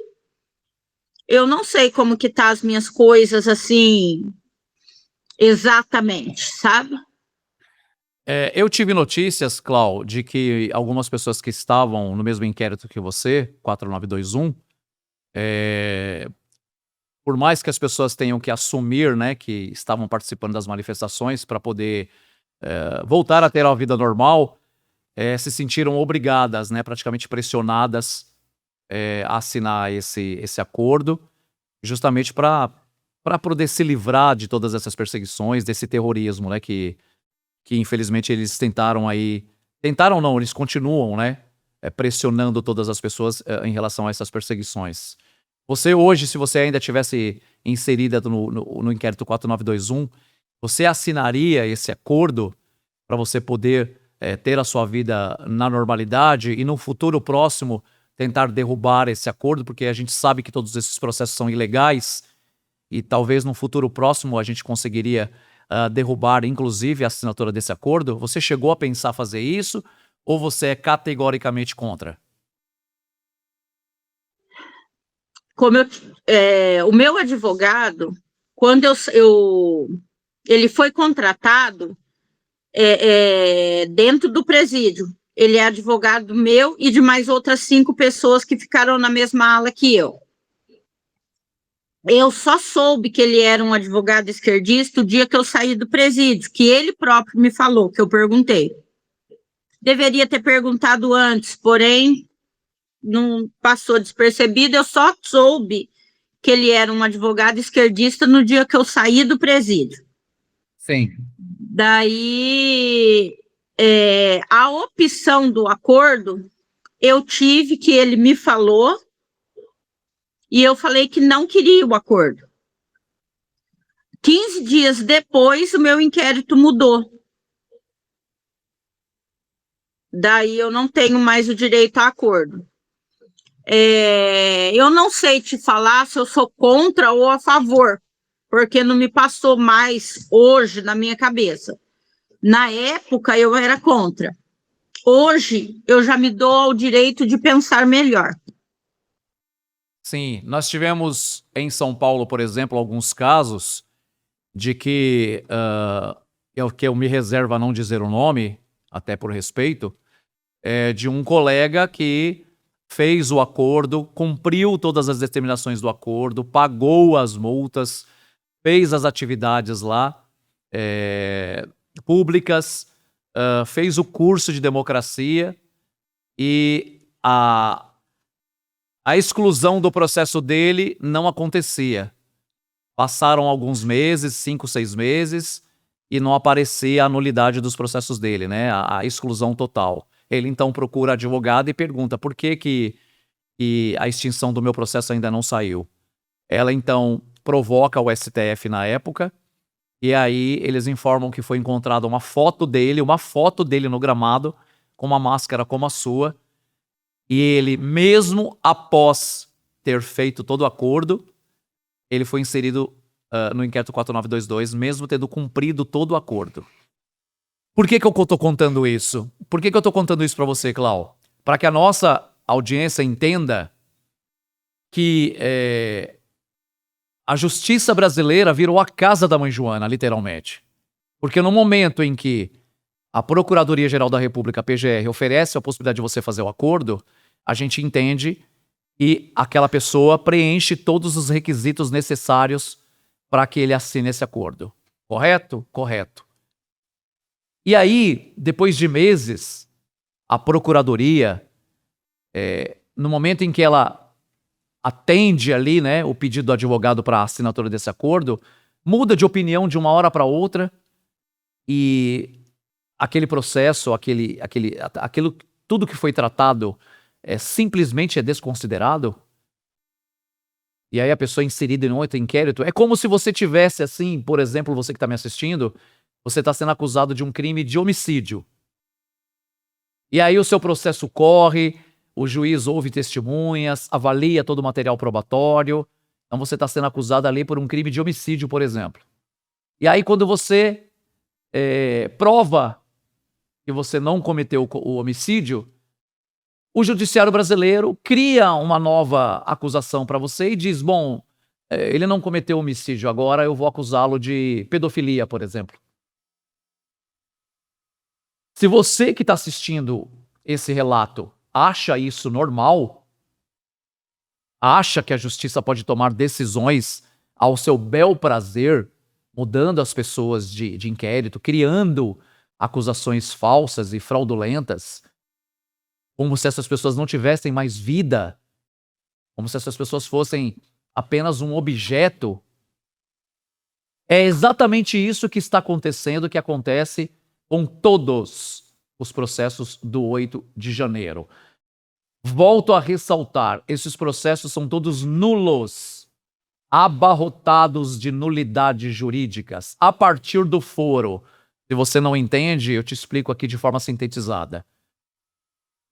Eu não sei como que tá as minhas coisas, assim, exatamente, sabe? Eu tive notícias, Clau, de que algumas pessoas que estavam no mesmo inquérito que você, 4921, por mais que as pessoas tenham que assumir, né, que estavam participando das manifestações para poder voltar a ter a vida normal, se sentiram obrigadas, né, praticamente pressionadas a assinar esse acordo, justamente para poder se livrar de todas essas perseguições, desse terrorismo, né, que infelizmente eles tentaram aí... Tentaram não, eles continuam, né, pressionando todas as pessoas em relação a essas perseguições. Você hoje, se você ainda tivesse inserida no inquérito 4921, você assinaria esse acordo para você poder ter a sua vida na normalidade e no futuro próximo tentar derrubar esse acordo, porque a gente sabe que todos esses processos são ilegais e talvez no futuro próximo a gente conseguiria derrubar, inclusive, a assinatura desse acordo? Você chegou a pensar fazer isso ou você é categoricamente contra? O meu advogado, quando ele foi contratado dentro do presídio, ele é advogado meu e de mais outras 5 pessoas que ficaram na mesma ala que eu. Eu só soube que ele era um advogado esquerdista o dia que eu saí do presídio, que ele próprio me falou, que eu perguntei. Deveria ter perguntado antes, porém, não passou despercebido. Eu só soube que ele era um advogado esquerdista no dia que eu saí do presídio. Sim. Daí, a opção do acordo, eu tive que ele me falou, e eu falei que não queria o acordo. 15 dias depois, o meu inquérito mudou. Daí eu não tenho mais o direito a acordo. Eu não sei te falar se eu sou contra ou a favor, porque não me passou mais hoje na minha cabeça. Na época, eu era contra. Hoje, eu já me dou o direito de pensar melhor. Sim, nós tivemos em São Paulo, por exemplo, alguns casos de que eu me reservo a não dizer o nome, até por respeito, de um colega que fez o acordo, cumpriu todas as determinações do acordo, pagou as multas, fez as atividades lá públicas, fez o curso de democracia e a exclusão do processo dele não acontecia. Passaram alguns meses, 5, 6 meses, e não aparecia a nulidade dos processos dele, né? A exclusão total. Ele então procura advogado e pergunta por que a extinção do meu processo ainda não saiu. Ela então provoca o STF na época, e aí eles informam que foi encontrada uma foto dele no gramado, com uma máscara como a sua, e ele, mesmo após ter feito todo o acordo, ele foi inserido no inquérito 4922, mesmo tendo cumprido todo o acordo. Por que eu tô contando isso? Por que eu tô contando isso para você, Clau? Para que a nossa audiência entenda que a justiça brasileira virou a casa da mãe Joana, literalmente. Porque no momento em que a Procuradoria-Geral da República, a PGR, oferece a possibilidade de você fazer o acordo, a gente entende e aquela pessoa preenche todos os requisitos necessários para que ele assine esse acordo. Correto? Correto. E aí, depois de meses, a Procuradoria, no momento em que ela atende ali, né, o pedido do advogado para a assinatura desse acordo, muda de opinião de uma hora para outra e aquele processo, aquilo, tudo que foi tratado simplesmente é desconsiderado. E aí a pessoa é inserida em um outro inquérito. É como se você tivesse assim, por exemplo, você que está me assistindo, você está sendo acusado de um crime de homicídio. E aí o seu processo corre, o juiz ouve testemunhas, avalia todo o material probatório. Então você está sendo acusado ali por um crime de homicídio, por exemplo. E aí quando você prova que você não cometeu o homicídio, o judiciário brasileiro cria uma nova acusação para você e diz, bom, ele não cometeu homicídio, agora eu vou acusá-lo de pedofilia, por exemplo. Se você que está assistindo esse relato acha isso normal, acha que a justiça pode tomar decisões ao seu bel prazer, mudando as pessoas de inquérito, criando acusações falsas e fraudulentas, como se essas pessoas não tivessem mais vida, como se essas pessoas fossem apenas um objeto, é exatamente isso que está acontecendo, que acontece com todos os processos do 8 de janeiro. Volto a ressaltar, esses processos são todos nulos, abarrotados de nulidades jurídicas, a partir do foro. Se você não entende, eu te explico aqui de forma sintetizada.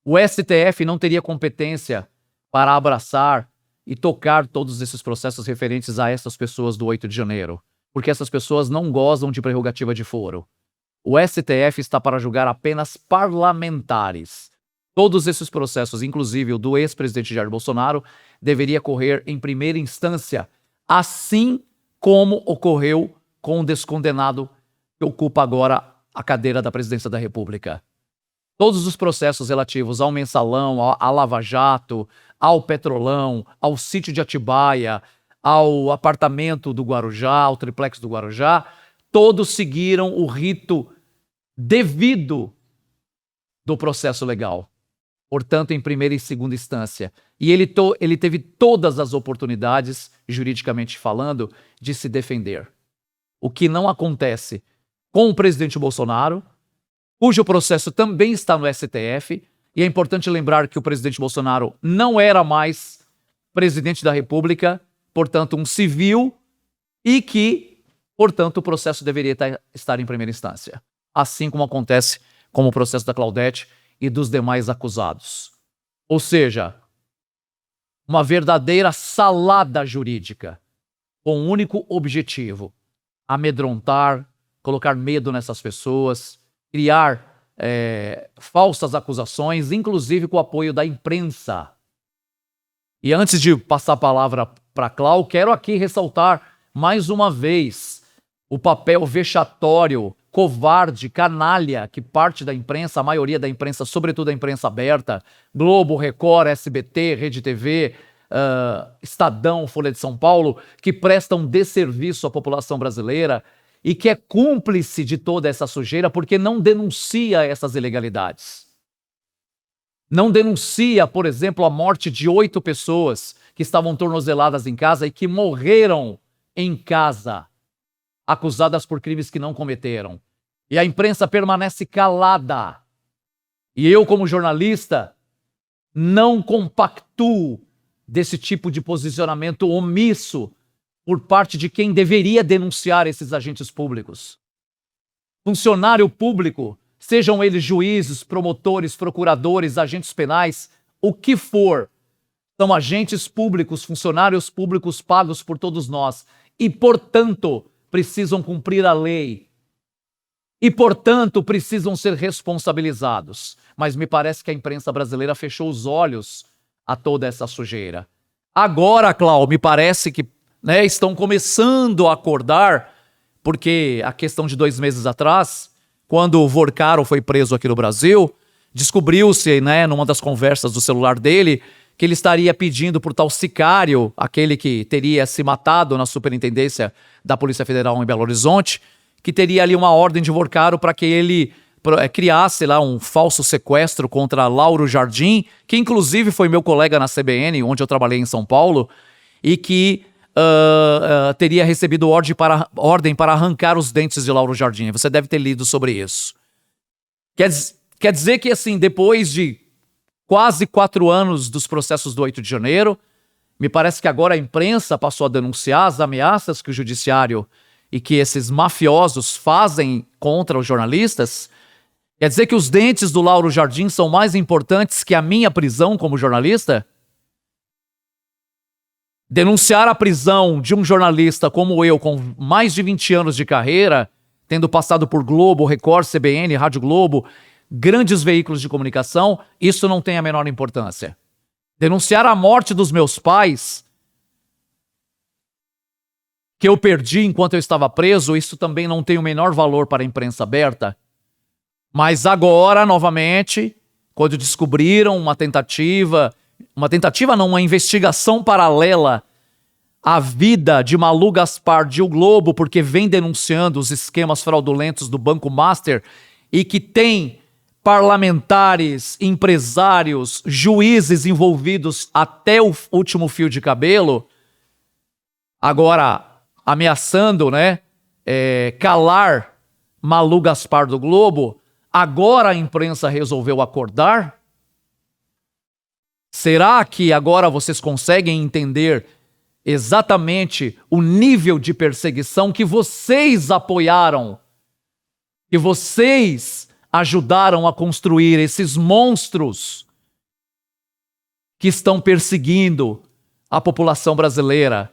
O STF não teria competência para abraçar e tocar todos esses processos referentes a essas pessoas do 8 de janeiro, porque essas pessoas não gozam de prerrogativa de foro. O STF está para julgar apenas parlamentares. Todos esses processos, inclusive o do ex-presidente Jair Bolsonaro, deveria correr em primeira instância, assim como ocorreu com o descondenado que ocupa agora a cadeira da presidência da República. Todos os processos relativos ao Mensalão, à Lava Jato, ao Petrolão, ao sítio de Atibaia, ao apartamento do Guarujá, ao triplex do Guarujá, todos seguiram o rito devido do processo legal. Portanto, em primeira e segunda instância. E ele teve todas as oportunidades, juridicamente falando, de se defender. O que não acontece com o presidente Bolsonaro, cujo processo também está no STF, e é importante lembrar que o presidente Bolsonaro não era mais presidente da República, portanto, um civil, e que, portanto, o processo deveria estar em primeira instância. Assim como acontece com o processo da Claudete e dos demais acusados. Ou seja, uma verdadeira salada jurídica, com um único objetivo: amedrontar, colocar medo nessas pessoas, criar falsas acusações, inclusive com o apoio da imprensa. E antes de passar a palavra para Clau, quero aqui ressaltar mais uma vez o papel vexatório, covarde, canalha que parte da imprensa, a maioria da imprensa, sobretudo a imprensa aberta, Globo, Record, SBT, Rede TV, Estadão, Folha de São Paulo, que prestam desserviço à população brasileira e que é cúmplice de toda essa sujeira porque não denuncia essas ilegalidades. Não denuncia, por exemplo, a morte de 8 pessoas que estavam tornozeladas em casa e que morreram em casa, acusadas por crimes que não cometeram. E a imprensa permanece calada. E eu, como jornalista, não compactuo desse tipo de posicionamento omisso por parte de quem deveria denunciar esses agentes públicos. Funcionário público, sejam eles juízes, promotores, procuradores, agentes penais, o que for, são agentes públicos, funcionários públicos pagos por todos nós e, portanto, precisam cumprir a lei. E, portanto, precisam ser responsabilizados. Mas me parece que a imprensa brasileira fechou os olhos a toda essa sujeira. Agora, Clau, me parece que estão começando a acordar, porque a questão de 2 meses atrás, quando o Vorcaro foi preso aqui no Brasil, descobriu-se, numa das conversas do celular dele, que ele estaria pedindo por tal sicário, aquele que teria se matado na superintendência da Polícia Federal em Belo Horizonte, que teria ali uma ordem de Vorcaro para que ele criasse lá um falso sequestro contra Lauro Jardim, que inclusive foi meu colega na CBN, onde eu trabalhei em São Paulo, e que teria recebido ordem para arrancar os dentes de Lauro Jardim. Você deve ter lido sobre isso. Quer dizer que, assim, depois de quase 4 anos dos processos do 8 de janeiro, me parece que agora a imprensa passou a denunciar as ameaças que o judiciário e que esses mafiosos fazem contra os jornalistas. Quer dizer que os dentes do Lauro Jardim são mais importantes que a minha prisão como jornalista? Denunciar a prisão de um jornalista como eu, com mais de 20 anos de carreira, tendo passado por Globo, Record, CBN, Rádio Globo, grandes veículos de comunicação, isso não tem a menor importância. Denunciar a morte dos meus pais, que eu perdi enquanto eu estava preso, isso também não tem o menor valor para a imprensa aberta. Mas agora, novamente, quando descobriram uma investigação paralela à vida de Malu Gaspar de O Globo, porque vem denunciando os esquemas fraudulentos do Banco Master e que tem parlamentares, empresários, juízes envolvidos até o último fio de cabelo, agora ameaçando, calar Malu Gaspar do Globo, agora a imprensa resolveu acordar? Será que agora vocês conseguem entender exatamente o nível de perseguição que vocês apoiaram, que vocês ajudaram a construir, esses monstros que estão perseguindo a população brasileira?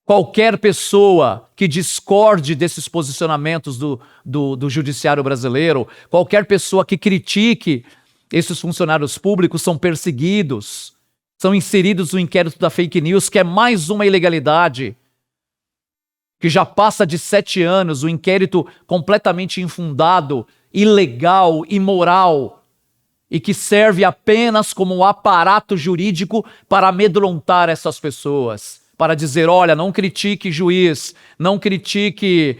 Qualquer pessoa que discorde desses posicionamentos do judiciário brasileiro, qualquer pessoa que critique esses funcionários públicos são perseguidos, são inseridos no inquérito da fake news, que é mais uma ilegalidade, que já passa de 7 anos, um inquérito completamente infundado, ilegal, imoral, e que serve apenas como um aparato jurídico para amedrontar essas pessoas, para dizer, olha, não critique juiz, não critique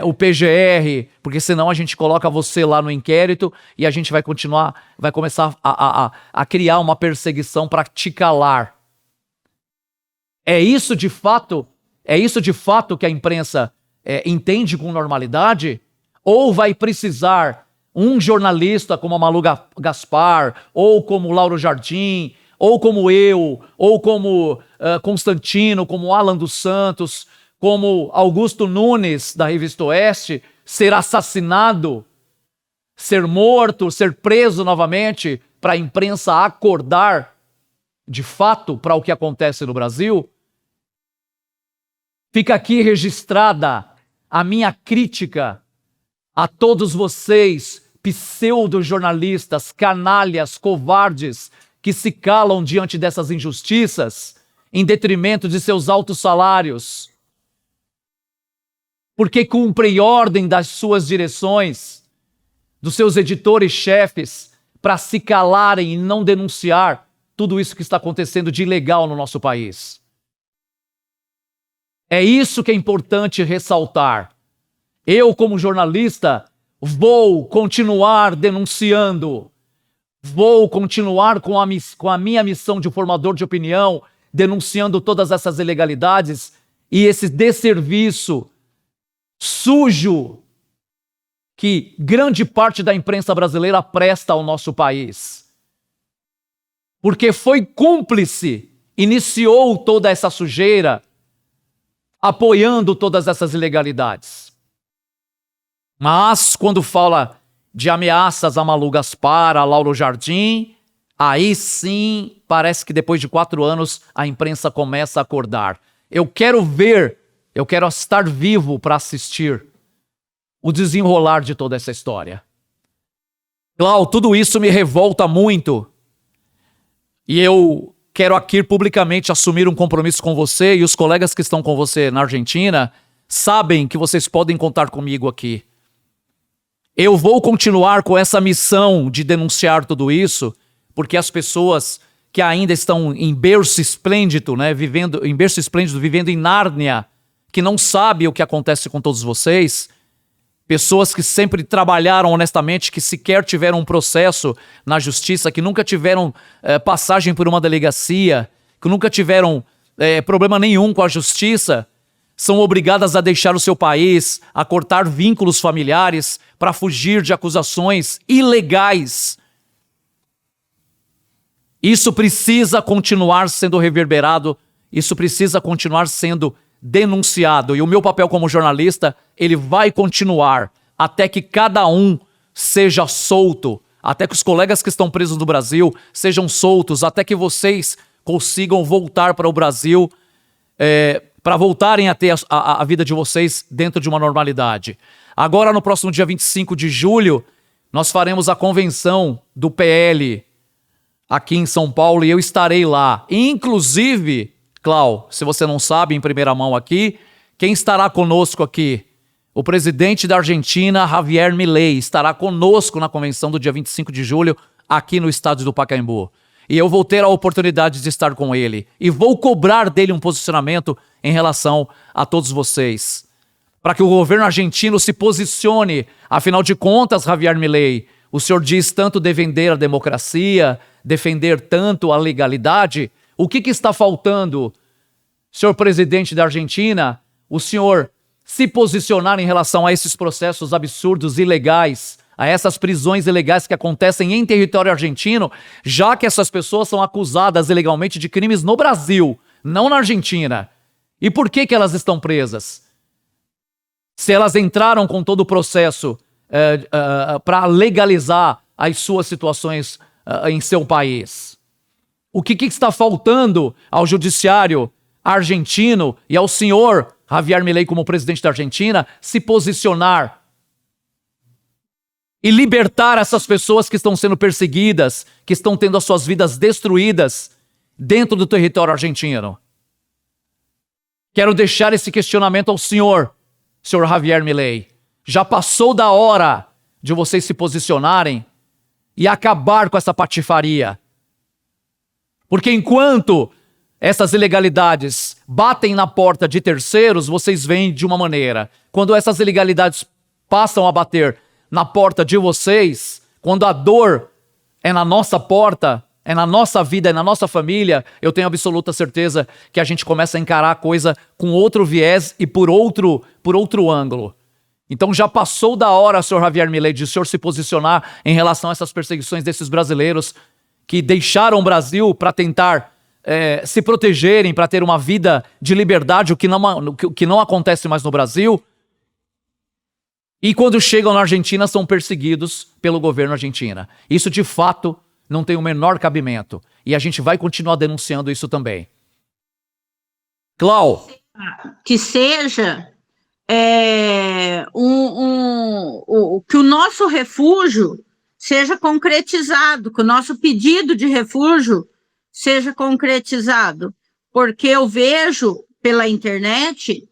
o PGR, porque senão a gente coloca você lá no inquérito e a gente vai começar a criar uma perseguição para te calar. É isso de fato que a imprensa entende com normalidade? Ou vai precisar um jornalista como a Malu Gaspar, ou como Lauro Jardim, ou como eu, ou como Constantino, como Alan dos Santos, como Augusto Nunes, da Revista Oeste, ser assassinado, ser morto, ser preso novamente, para a imprensa acordar de fato para o que acontece no Brasil? Fica aqui registrada a minha crítica a todos vocês, pseudo-jornalistas, canalhas, covardes, que se calam diante dessas injustiças, em detrimento de seus altos salários, porque cumprem ordem das suas direções, dos seus editores-chefes, para se calarem e não denunciar tudo isso que está acontecendo de ilegal no nosso país. É isso que é importante ressaltar. Eu, como jornalista, vou continuar denunciando, vou continuar com a minha missão de formador de opinião, denunciando todas essas ilegalidades e esse desserviço sujo que grande parte da imprensa brasileira presta ao nosso país. Porque foi cúmplice, iniciou toda essa sujeira, apoiando todas essas ilegalidades. Mas quando fala de ameaças a Malu Gaspar, a Lauro Jardim, aí sim parece que depois de 4 anos a imprensa começa a acordar. Eu quero estar vivo para assistir o desenrolar de toda essa história. Clau, tudo isso me revolta muito. E eu quero aqui publicamente assumir um compromisso com você, e os colegas que estão com você na Argentina sabem que vocês podem contar comigo aqui. Eu vou continuar com essa missão de denunciar tudo isso, porque as pessoas que ainda estão em berço esplêndido, vivendo em Nárnia, que não sabem o que acontece com todos vocês, pessoas que sempre trabalharam honestamente, que sequer tiveram um processo na justiça, que nunca tiveram passagem por uma delegacia, que nunca tiveram problema nenhum com a justiça, são obrigadas a deixar o seu país, a cortar vínculos familiares para fugir de acusações ilegais. Isso precisa continuar sendo reverberado, isso precisa continuar sendo denunciado. E o meu papel como jornalista, ele vai continuar até que cada um seja solto, até que os colegas que estão presos no Brasil sejam soltos, até que vocês consigam voltar para o Brasil, para voltarem a ter a vida de vocês dentro de uma normalidade. Agora, no próximo dia 25 de julho, nós faremos a convenção do PL aqui em São Paulo e eu estarei lá. Inclusive, Clau, se você não sabe, em primeira mão aqui, Quem estará conosco aqui? O presidente da Argentina, Javier Milei, estará conosco na convenção do dia 25 de julho, aqui no estádio do Pacaembu. E eu vou ter a oportunidade de estar com ele. E vou cobrar dele um posicionamento em relação a todos vocês. Para que o governo argentino se posicione. Afinal de contas, Javier Milei, o senhor diz tanto defender a democracia, defender tanto a legalidade. O que está faltando, senhor presidente da Argentina? O senhor se posicionar em relação a esses processos absurdos, ilegais, a essas prisões ilegais que acontecem em território argentino, já que essas pessoas são acusadas ilegalmente de crimes no Brasil, não na Argentina. E por que elas estão presas? Se elas entraram com todo o processo para legalizar as suas situações em seu país. O que está faltando ao judiciário argentino e ao senhor Javier Milei como presidente da Argentina se posicionar e libertar essas pessoas que estão sendo perseguidas, que estão tendo as suas vidas destruídas dentro do território argentino? Quero deixar esse questionamento ao senhor Javier Milei. Já passou da hora de vocês se posicionarem e acabar com essa patifaria. Porque enquanto essas ilegalidades batem na porta de terceiros, vocês veem de uma maneira. Quando essas ilegalidades passam a bater na porta de vocês, quando a dor é na nossa porta, é na nossa vida, é na nossa família, eu tenho absoluta certeza que a gente começa a encarar a coisa com outro viés e por outro ângulo. Então já passou da hora, senhor Javier Milei, de o senhor se posicionar em relação a essas perseguições desses brasileiros que deixaram o Brasil para tentar se protegerem, para ter uma vida de liberdade, o que não acontece mais no Brasil. E quando chegam na Argentina, são perseguidos pelo governo argentino. Isso, de fato, não tem o menor cabimento. E a gente vai continuar denunciando isso também. Clau. Que seja que o nosso refúgio seja concretizado, que o nosso pedido de refúgio seja concretizado, porque eu vejo pela internet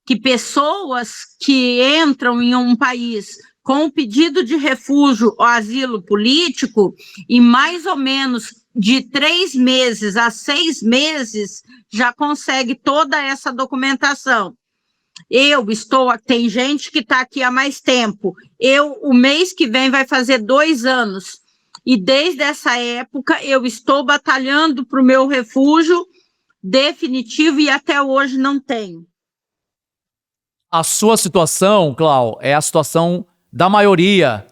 que pessoas que entram em um país com o pedido de refúgio ou asilo político, e mais ou menos de 3 meses a 6 meses já consegue toda essa documentação. Tem gente que está aqui há mais tempo. O mês que vem vai fazer 2 anos. E desde essa época eu estou batalhando para o meu refúgio definitivo e até hoje não tenho. A sua situação, Clau, é a situação da maioria.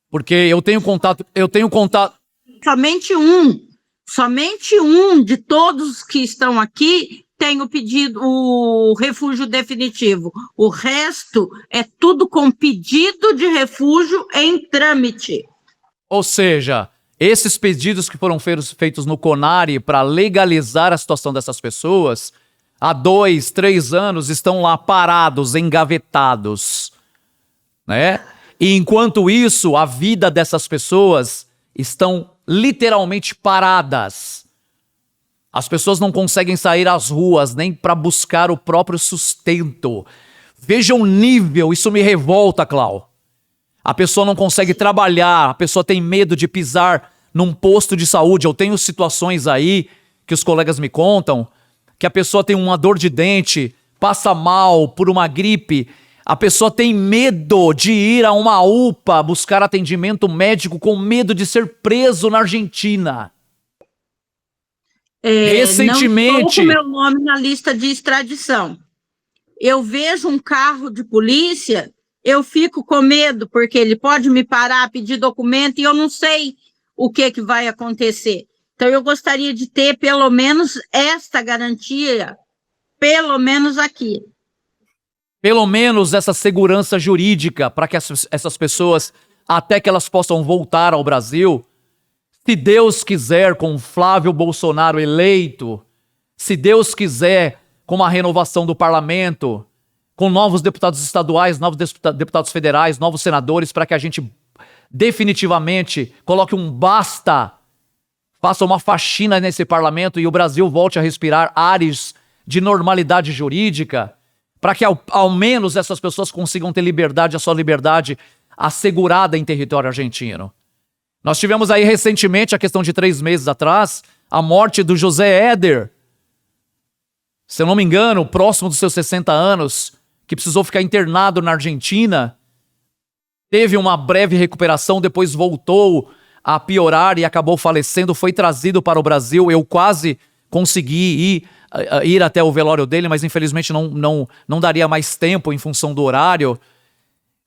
Porque eu tenho contato. Somente um de todos que estão aqui tem o refúgio definitivo. O resto é tudo com pedido de refúgio em trâmite. Ou seja, esses pedidos que foram feitos no CONARE para legalizar a situação dessas pessoas, há 2, 3 anos estão lá parados, engavetados, né? E enquanto isso, a vida dessas pessoas estão literalmente paradas. As pessoas não conseguem sair às ruas nem para buscar o próprio sustento. Veja o nível, isso me revolta, Clau. A pessoa não consegue trabalhar, a pessoa tem medo de pisar num posto de saúde. Eu tenho situações aí que os colegas me contam que a pessoa tem uma dor de dente, passa mal por uma gripe, a pessoa tem medo de ir a uma UPA buscar atendimento médico com medo de ser preso na Argentina. Recentemente... Não estou com meu nome na lista de extradição. Eu vejo um carro de polícia, eu fico com medo, porque ele pode me parar, pedir documento, e eu não sei o que vai acontecer. Então, eu gostaria de ter, pelo menos, esta garantia, pelo menos aqui. Pelo menos essa segurança jurídica para que essas pessoas, até que elas possam voltar ao Brasil, se Deus quiser, com Flávio Bolsonaro eleito, se Deus quiser, com uma renovação do parlamento, com novos deputados estaduais, novos deputados federais, novos senadores, para que a gente definitivamente coloque um basta, faça uma faxina nesse parlamento e o Brasil volte a respirar ares de normalidade jurídica. para que ao menos essas pessoas consigam ter liberdade, a sua liberdade assegurada em território argentino. Nós tivemos aí recentemente, a questão de 3 meses atrás, a morte do José Éder, se eu não me engano, próximo dos seus 60 anos, que precisou ficar internado na Argentina, teve uma breve recuperação, depois voltou a piorar e acabou falecendo, foi trazido para o Brasil. Eu quase consegui ir até o velório dele, mas infelizmente não daria mais tempo em função do horário.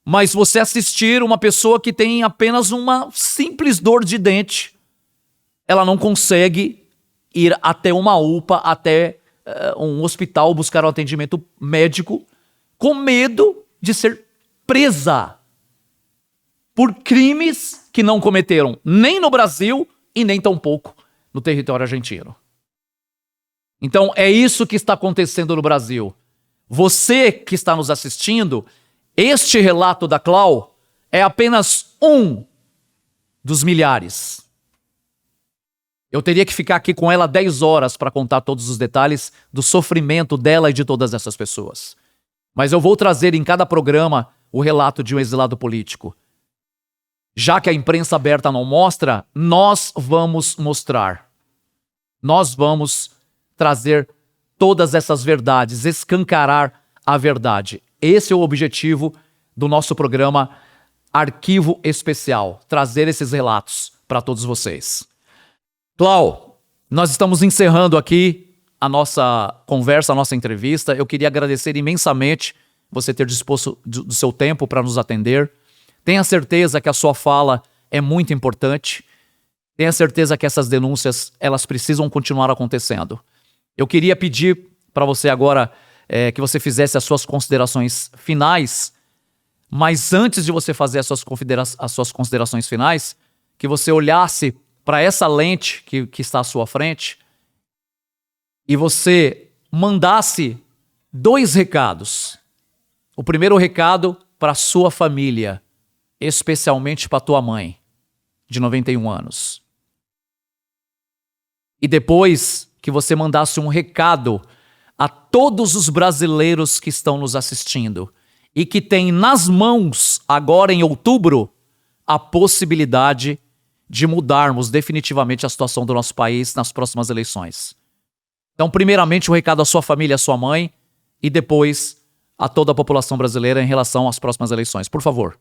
Mas você assistir uma pessoa que tem apenas uma simples dor de dente, ela não consegue ir até uma UPA, até um hospital, buscar um atendimento médico, com medo de ser presa por crimes que não cometeram nem no Brasil e nem tampouco no território argentino. Então é isso que está acontecendo no Brasil. Você que está nos assistindo, este relato da Clau é apenas um dos milhares. Eu teria que ficar aqui com ela 10 horas para contar todos os detalhes do sofrimento dela e de todas essas pessoas. Mas eu vou trazer em cada programa o relato de um exilado político. Já que a imprensa aberta não mostra, nós vamos mostrar. Nós vamos trazer todas essas verdades, escancarar a verdade. Esse é o objetivo do nosso programa Arquivo Especial, trazer esses relatos para todos vocês. Clau, nós estamos encerrando aqui a nossa conversa, a nossa entrevista. Eu queria agradecer imensamente você ter disposto do seu tempo para nos atender. Tenha certeza que a sua fala é muito importante. Tenha certeza que essas denúncias, elas precisam continuar acontecendo. Eu queria pedir para você agora que você fizesse as suas considerações finais, mas antes de você fazer as suas considerações finais, que você olhasse para essa lente que está à sua frente e você mandasse 2 recados. O primeiro recado para a sua família, especialmente para tua mãe, de 91 anos. E depois que você mandasse um recado a todos os brasileiros que estão nos assistindo e que têm nas mãos, agora em outubro, a possibilidade de mudarmos definitivamente a situação do nosso país nas próximas eleições. Então, primeiramente, um recado à sua família, à sua mãe, e depois a toda a população brasileira em relação às próximas eleições. Por favor.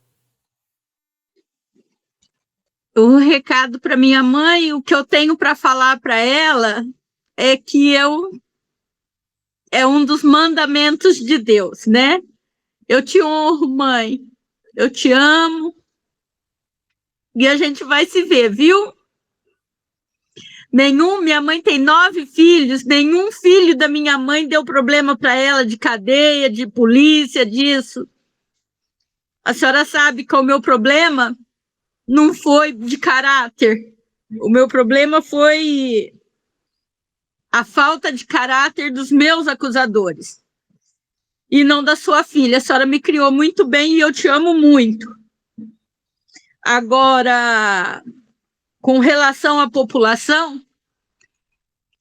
O recado para minha mãe, o que eu tenho para falar para ela é que é um dos mandamentos de Deus, né? Eu te honro, mãe. Eu te amo. E a gente vai se ver, viu? Minha mãe tem 9 filhos, nenhum filho da minha mãe deu problema para ela de cadeia, de polícia, disso. A senhora sabe que o meu problema não foi de caráter. O meu problema foi a falta de caráter dos meus acusadores. E não da sua filha. A senhora me criou muito bem e eu te amo muito. Agora, com relação à população,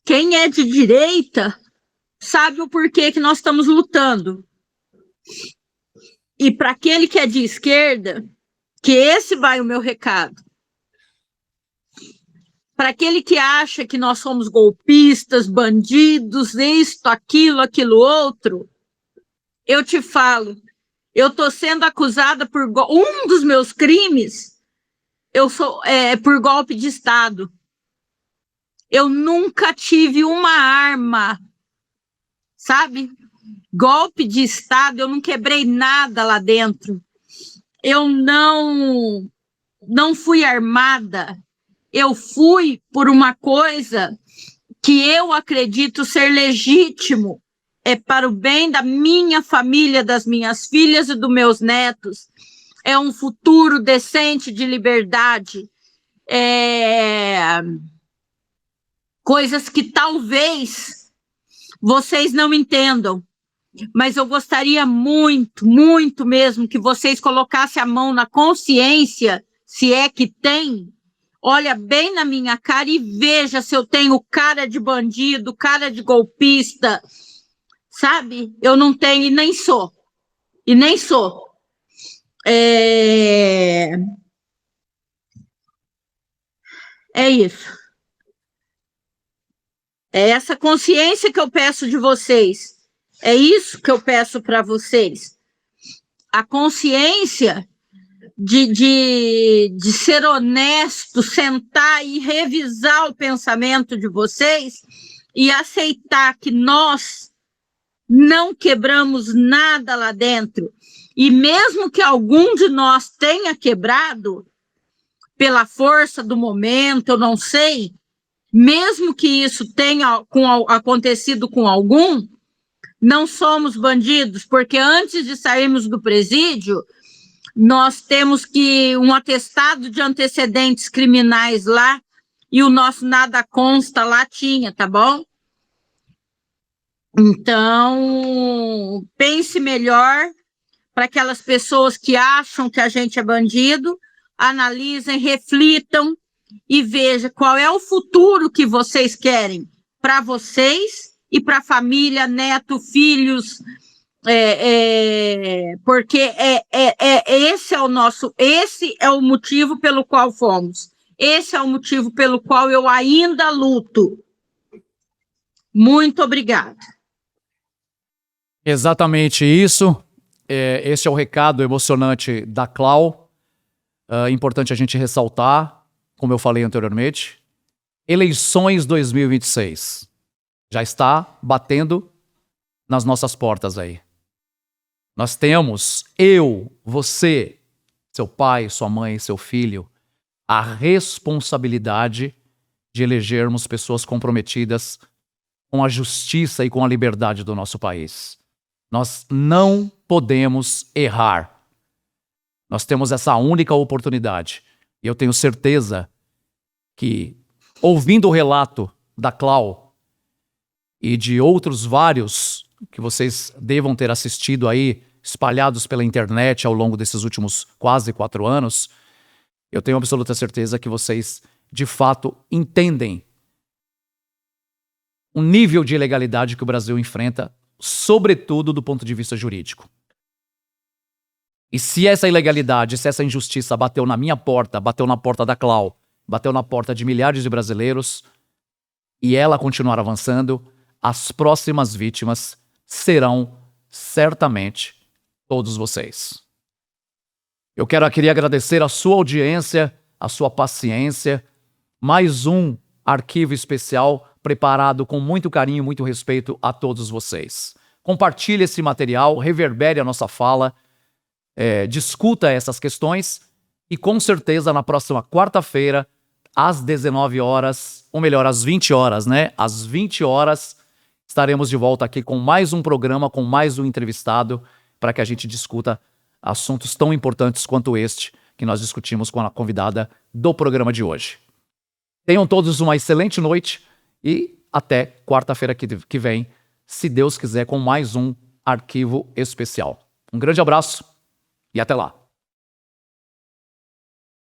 quem é de direita sabe o porquê que nós estamos lutando. E para aquele que é de esquerda, que esse vai o meu recado. Para aquele que acha que nós somos golpistas, bandidos, isto, aquilo outro, eu te falo, eu estou sendo acusada por um dos meus crimes, eu sou por golpe de Estado. Eu nunca tive uma arma, sabe? Golpe de Estado, eu não quebrei nada lá dentro. Eu não fui armada. Eu fui por uma coisa que eu acredito ser legítimo. É para o bem da minha família, das minhas filhas e dos meus netos. É um futuro decente de liberdade. Coisas que talvez vocês não entendam. Mas eu gostaria muito, muito mesmo que vocês colocassem a mão na consciência, se é que tem. Olha bem na minha cara e veja se eu tenho cara de bandido, cara de golpista, sabe? Eu não tenho e nem sou. E nem sou. É isso. É essa consciência que eu peço de vocês. É isso que eu peço para vocês. A consciência de ser honesto, sentar e revisar o pensamento de vocês e aceitar que nós não quebramos nada lá dentro. E mesmo que algum de nós tenha quebrado, pela força do momento, eu não sei, mesmo que isso tenha acontecido com algum, não somos bandidos, porque antes de sairmos do presídio, nós temos que um atestado de antecedentes criminais lá, e o nosso nada consta lá tinha, tá bom? Então, pense melhor para aquelas pessoas que acham que a gente é bandido, analisem, reflitam e vejam qual é o futuro que vocês querem para vocês e para a família, neto, filhos, porque esse é o motivo pelo qual fomos. Esse é o motivo pelo qual eu ainda luto. Muito obrigada. Exatamente isso. Esse é o recado emocionante da Clau. Importante a gente ressaltar, como eu falei anteriormente, eleições 2026. Já está batendo nas nossas portas aí. Nós temos, eu, você, seu pai, sua mãe, seu filho, a responsabilidade de elegermos pessoas comprometidas com a justiça e com a liberdade do nosso país. Nós não podemos errar. Nós temos essa única oportunidade. E eu tenho certeza que, ouvindo o relato da Clau e de outros vários que vocês devam ter assistido aí, espalhados pela internet ao longo desses últimos quase 4 anos, eu tenho absoluta certeza que vocês, de fato, entendem o nível de ilegalidade que o Brasil enfrenta, sobretudo do ponto de vista jurídico. E se essa ilegalidade, se essa injustiça bateu na minha porta, bateu na porta da Clau, bateu na porta de milhares de brasileiros, e ela continuar avançando, as próximas vítimas serão certamente todos vocês. Eu queria agradecer a sua audiência, a sua paciência, mais um arquivo especial preparado com muito carinho e muito respeito a todos vocês. Compartilhe esse material, reverbere a nossa fala, discuta essas questões e com certeza na próxima quarta-feira, às 19 horas, ou melhor, às 20 horas, né? Às 20 horas, estaremos de volta aqui com mais um programa, com mais um entrevistado, para que a gente discuta assuntos tão importantes quanto este que nós discutimos com a convidada do programa de hoje. Tenham todos uma excelente noite e até quarta-feira que vem, se Deus quiser, com mais um arquivo especial. Um grande abraço e até lá.